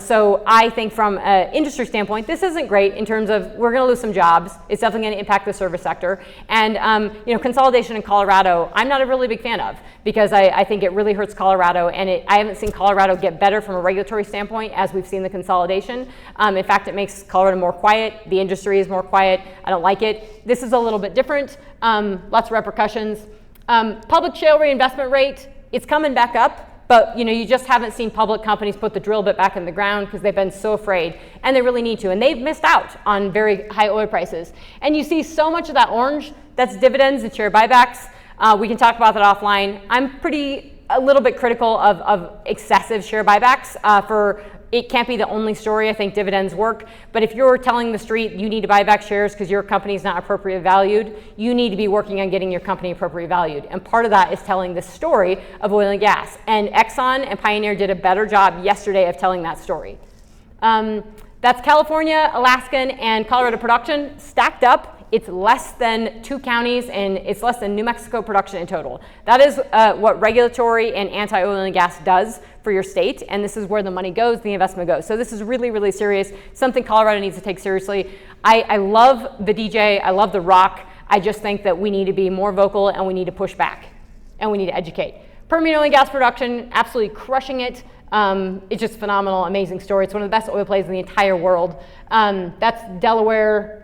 So I think from an industry standpoint, this isn't great in terms of we're gonna lose some jobs. It's definitely gonna impact the service sector. And you know, consolidation in Colorado, I'm not a really big fan of, because I think it really hurts Colorado, and I haven't seen Colorado get better from a regulatory standpoint as we've seen the consolidation. In fact, it makes Colorado more quiet. The industry is more quiet. I don't like it. This is a little bit different. Lots of repercussions. Public shale reinvestment rate, it's coming back up. But you know, you just haven't seen public companies put the drill bit back in the ground because they've been so afraid, and they really need to. And they've missed out on very high oil prices. And you see so much of that orange, that's dividends and share buybacks. We can talk about that offline. I'm a little bit critical of excessive share buybacks. It can't be the only story. I think dividends work. But if you're telling the street you need to buy back shares because your company is not appropriately valued, you need to be working on getting your company appropriately valued. And part of that is telling the story of oil and gas. And Exxon and Pioneer did a better job yesterday of telling that story. That's California, Alaskan, and Colorado production stacked up. It's less than 2 counties, and it's less than New Mexico production in total. That is what regulatory and anti-oil and gas does for your state, and this is where the money goes, the investment goes. So this is really, really serious, something Colorado needs to take seriously. I love the DJ, I love the rock. I just think that we need to be more vocal, and we need to push back, and we need to educate. Permian oil and gas production, absolutely crushing it. It's just phenomenal, amazing story. It's one of the best oil plays in the entire world. That's Delaware,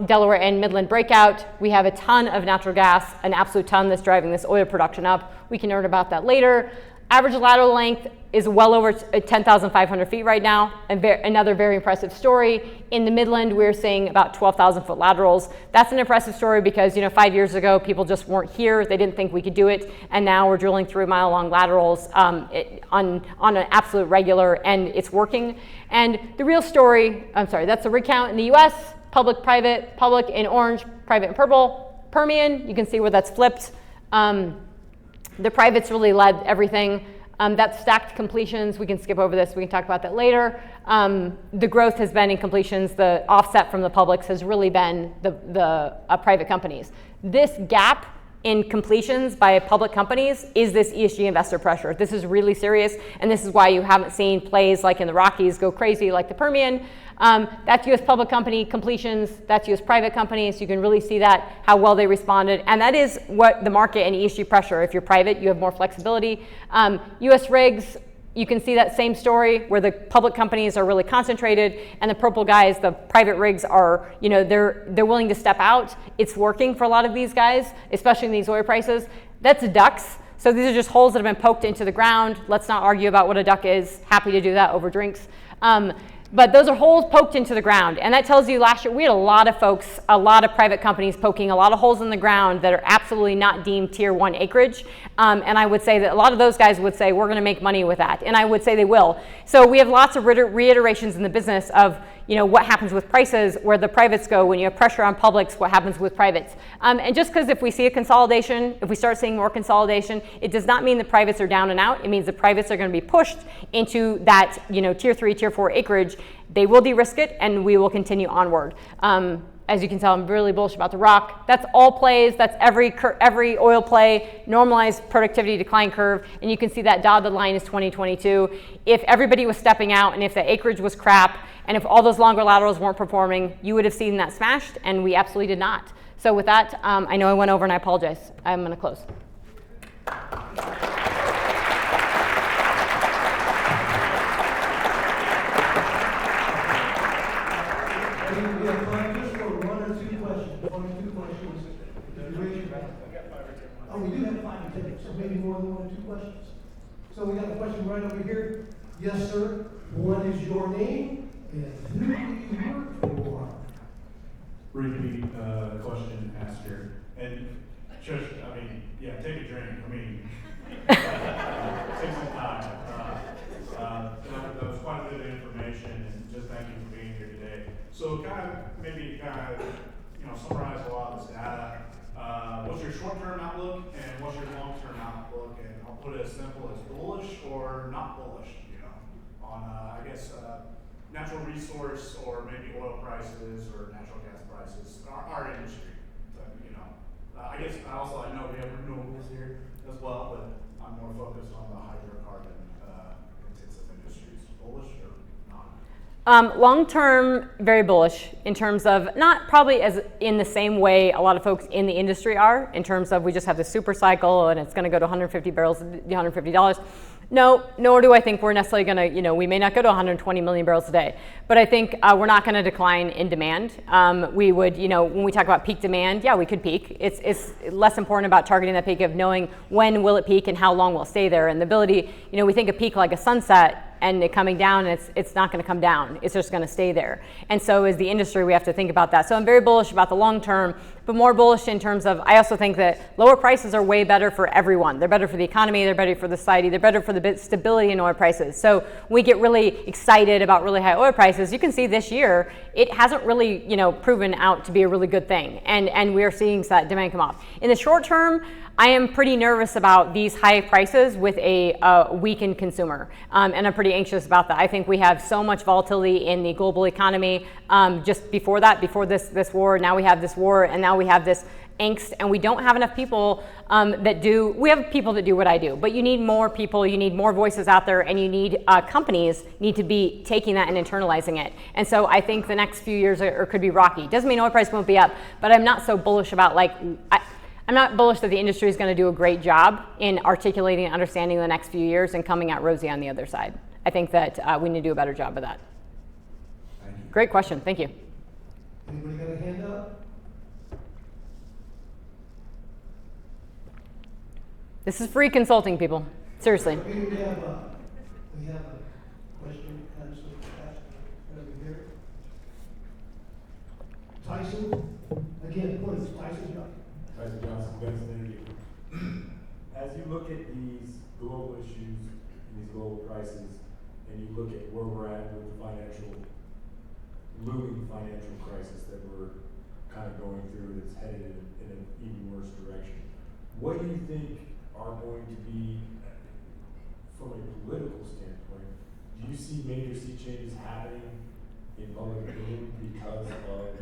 Delaware and Midland breakout. We have a ton of natural gas, an absolute ton that's driving this oil production up. We can learn about that later. Average lateral length is well over 10,500 feet right now. Another very impressive story. In the Midland, we're seeing about 12,000 foot laterals. That's an impressive story because, you know, 5 years ago, people just weren't here. They didn't think we could do it. And now we're drilling 3 mile long laterals on an absolute regular, and it's working. And the real story, that's the rig count in the US, public, private, public in orange, private in purple. Permian, you can see where that's flipped. The privates really led everything. That's stacked completions. We can skip over this. We can talk about that later. The growth has been in completions. The offset from the publics has really been the private companies. This gap in completions by public companies is this ESG investor pressure. This is really serious, and this is why you haven't seen plays like in the Rockies go crazy like the Permian. That's U.S. public company completions, that's U.S. private companies. You can really see that, how well they responded. And that is what the market and ESG pressure. If you're private, you have more flexibility. U.S. rigs, you can see that same story where the public companies are really concentrated, and the purple guys, the private rigs are, you know, they're willing to step out. It's working for a lot of these guys, especially in these oil prices. That's ducks. So these are just holes that have been poked into the ground. Let's not argue about what a duck is. Happy to do that over drinks. But those are holes poked into the ground. And that tells you last year we had a lot of folks, a lot of private companies poking a lot of holes in the ground that are absolutely not deemed tier 1 acreage. And I would say that a lot of those guys would say we're going to make money with that. And I would say they will. So we have lots of reiterations in the business of, you know, what happens with prices, where the privates go. When you have pressure on publics, what happens with privates. And just because if we see a consolidation, if we start seeing more consolidation, it does not mean the privates are down and out. It means the privates are going to be pushed into that, you know, tier 3, tier 4 acreage. They will de-risk it, and we will continue onward. As you can tell, I'm really bullish about the rock. That's all plays. That's every oil play, normalized productivity decline curve. And you can see that dotted line is 2022. If everybody was stepping out, and if the acreage was crap, and if all those longer laterals weren't performing, you would have seen that smashed, and we absolutely did not. So with that, I know I went over, and I apologize. I'm going to close. We have time just for 1 or 2 questions. 1 or 2 questions. Oh, we do have 5 to take, so maybe more than 1 or 2 questions. So we got a question right over here. Yes, sir. What is your name and who do you work for? Repeat the question asked here. And just, take a kind of, summarize a lot of this data. What's your short-term outlook and what's your long-term outlook? And I'll put it as simple as bullish or not bullish, on, natural resource or maybe oil prices or natural gas prices, our industry. I guess I know we have renewables here as well, but I'm more focused on the hydrocarbon intensive industries. Bullish or not? Long term, very bullish in terms of not probably as in the same way a lot of folks in the industry are, in terms of we just have this super cycle and it's going to go to 150 barrels, $150. No, nor do I think we're necessarily going to, we may not go to 120 million barrels a day, but I think we're not going to decline in demand. We would, when we talk about peak demand, yeah, we could peak. It's less important about targeting that peak of knowing when will it peak and how long will it stay there. And the ability, we think of peak like a sunset and it coming down, and it's not going to come down. It's just going to stay there. And so as the industry, we have to think about that. So I'm very bullish about the long term, but more bullish in terms of, I also think that lower prices are way better for everyone. They're better for the economy, they're better for the society, they're better for the stability in oil prices. So we get really excited about really high oil prices. You can see this year, it hasn't really, proven out to be a really good thing. And we are seeing that demand come off. In the short term, I am pretty nervous about these high prices with a weakened consumer, and I'm pretty anxious about that. I think we have so much volatility in the global economy just before this war. Now we have this war, and now we have this angst, and we don't have enough people we have people that do what I do, but you need more people, you need more voices out there, and you need companies need to be taking that and internalizing it. And so I think the next few years could be rocky. Doesn't mean oil price won't be up, but I'm not so bullish about I'm not bullish that the industry is going to do a great job in articulating and understanding the next few years and coming out rosy on the other side. I think that we need to do a better job of that. Thank you. Great question. Thank you. Anybody got a hand up? This is free consulting, people. Seriously. We have a question kind of over here. Tyson, again, what is Tyson Young? Tyson Johnson, Benson Energy. As you look at these global issues and these global prices, and you look at where we're at with the looming financial crisis that we're kind of going through that's headed in an even worse direction, what do you think are going to be, from a political standpoint, do you see major sea changes happening in public opinion because of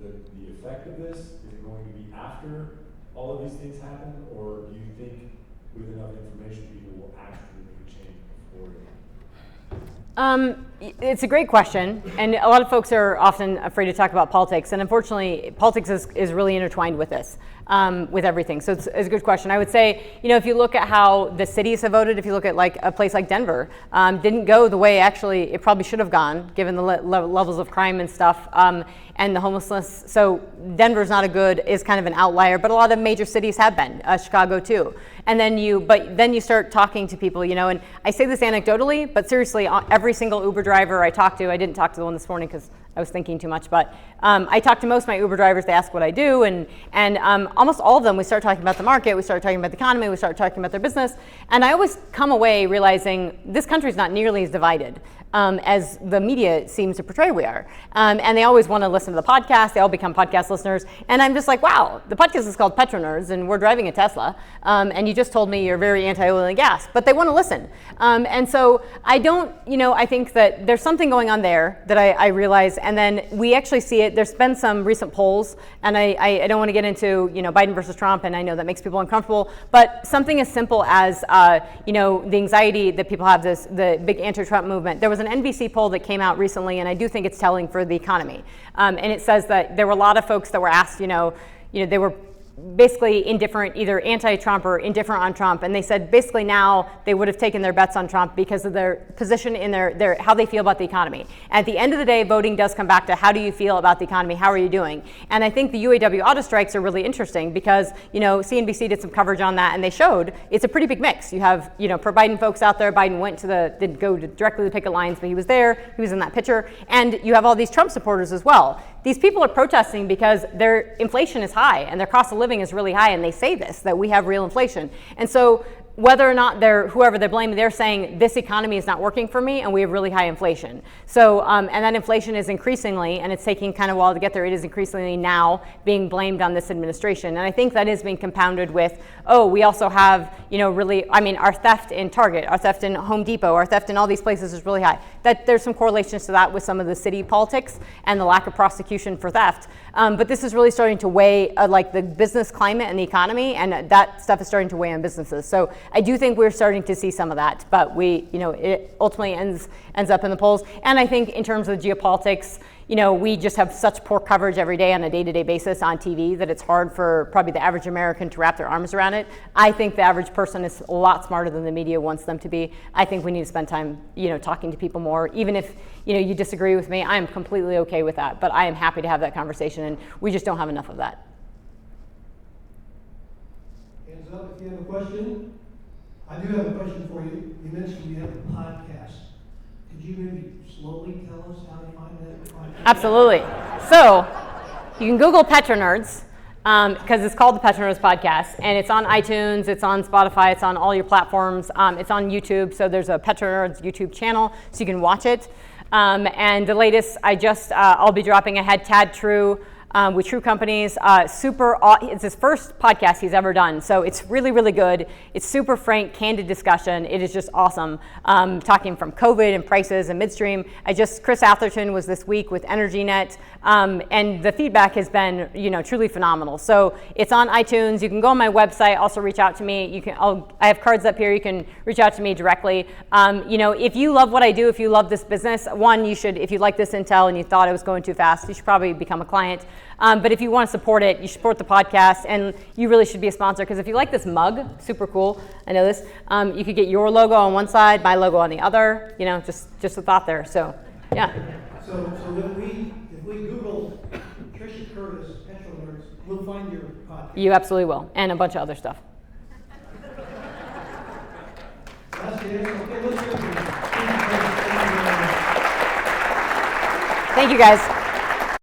the effect of this? Is it going to be after all of these things happen, or do you think with enough information people will actually make a change before it? It's a great question, and a lot of folks are often afraid to talk about politics, and unfortunately politics is really intertwined with this, with everything. So it's a good question. I would say, if you look at how the cities have voted, if you look at like a place like Denver, didn't go the way actually it probably should have gone, given the levels of crime and stuff, and the homelessness. So Denver's is kind of an outlier, but a lot of major cities have been, Chicago too. And then you start talking to people, and I say this anecdotally, but seriously, every single Uber driver I talk to, I didn't talk to the one this morning because I was thinking too much, but I talk to most of my Uber drivers to ask what I do, and almost all of them, we start talking about the market, we start talking about the economy, we start talking about their business, and I always come away realizing this country's not nearly as divided as the media seems to portray we are. And they always want to listen to the podcast, they all become podcast listeners, and I'm just like, wow, the podcast is called PetroNerds, and we're driving a Tesla, and you just told me you're very anti-oil and gas, but they want to listen. And so I think that there's something going on there that I realize, and then we actually see it. There's been some recent polls, and I don't want to get into Biden versus Trump, and I know that makes people uncomfortable, but something as simple as the anxiety that people have, the big anti-Trump movement. There was an NBC poll that came out recently, and I do think it's telling for the economy, and it says that there were a lot of folks that were asked, they were basically indifferent, either anti-Trump or indifferent on Trump, and they said basically now they would have taken their bets on Trump because of their position in their how they feel about the economy. At the end of the day, voting does come back to how do you feel about the economy, how are you doing? And I think the UAW auto strikes are really interesting because CNBC did some coverage on that, and they showed it's a pretty big mix. You have pro-Biden folks out there. Biden didn't go directly to the picket lines, but he was there, he was in that picture, and you have all these Trump supporters as well. These people are protesting because their inflation is high and their cost of living is really high, and they say that we have real inflation. And so whether or not whoever they're blaming, they're saying this economy is not working for me and we have really high inflation. So, and that inflation is increasingly, and it's taking kind of a while to get there, it is increasingly now being blamed on this administration. And I think that is being compounded with, we also have, our theft in Target, our theft in Home Depot, our theft in all these places is really high. That there's some correlations to that with some of the city politics and the lack of prosecution for theft. But this is really starting to weigh like the business climate and the economy, and that stuff is starting to weigh on businesses. So I do think we're starting to see some of that, but it ultimately ends up in the polls. And I think in terms of geopolitics, we just have such poor coverage every day on a day-to-day basis on TV that it's hard for probably the average American to wrap their arms around it. I think the average person is a lot smarter than the media wants them to be. I think we need to spend time, talking to people more. Even if, you disagree with me, I am completely okay with that. But I am happy to have that conversation, and we just don't have enough of that. Hands up if you have a question. I do have a question for you. You mentioned you have a podcast. Could you maybe slowly tell us how to find that podcast? Absolutely. So you can Google PetroNerds because it's called the PetroNerds Podcast, and it's on iTunes, it's on Spotify, it's on all your platforms, it's on YouTube. So there's a PetroNerds YouTube channel, so you can watch it. And the latest, I'll be dropping. I had Tad True with True Companies. It's his first podcast he's ever done. So it's really, really good. It's super frank, candid discussion. It is just awesome. Talking from COVID and prices and midstream. Chris Atherton was this week with EnergyNet. And the feedback has been, truly phenomenal. So it's on iTunes. You can go on my website, also reach out to me. I have cards up here. You can reach out to me directly. If you love what I do, if you love this business, if you like this intel and you thought it was going too fast, you should probably become a client. But if you want to support it, you should support the podcast, and you really should be a sponsor, because if you like this mug, super cool, I know this, you could get your logo on one side, my logo on the other, just a thought there. So, yeah. So if we Google Trisha Curtis, PetroNerds, we'll find your podcast. You absolutely will, and a bunch of other stuff. That's it. Okay, let's go. Thank you, guys.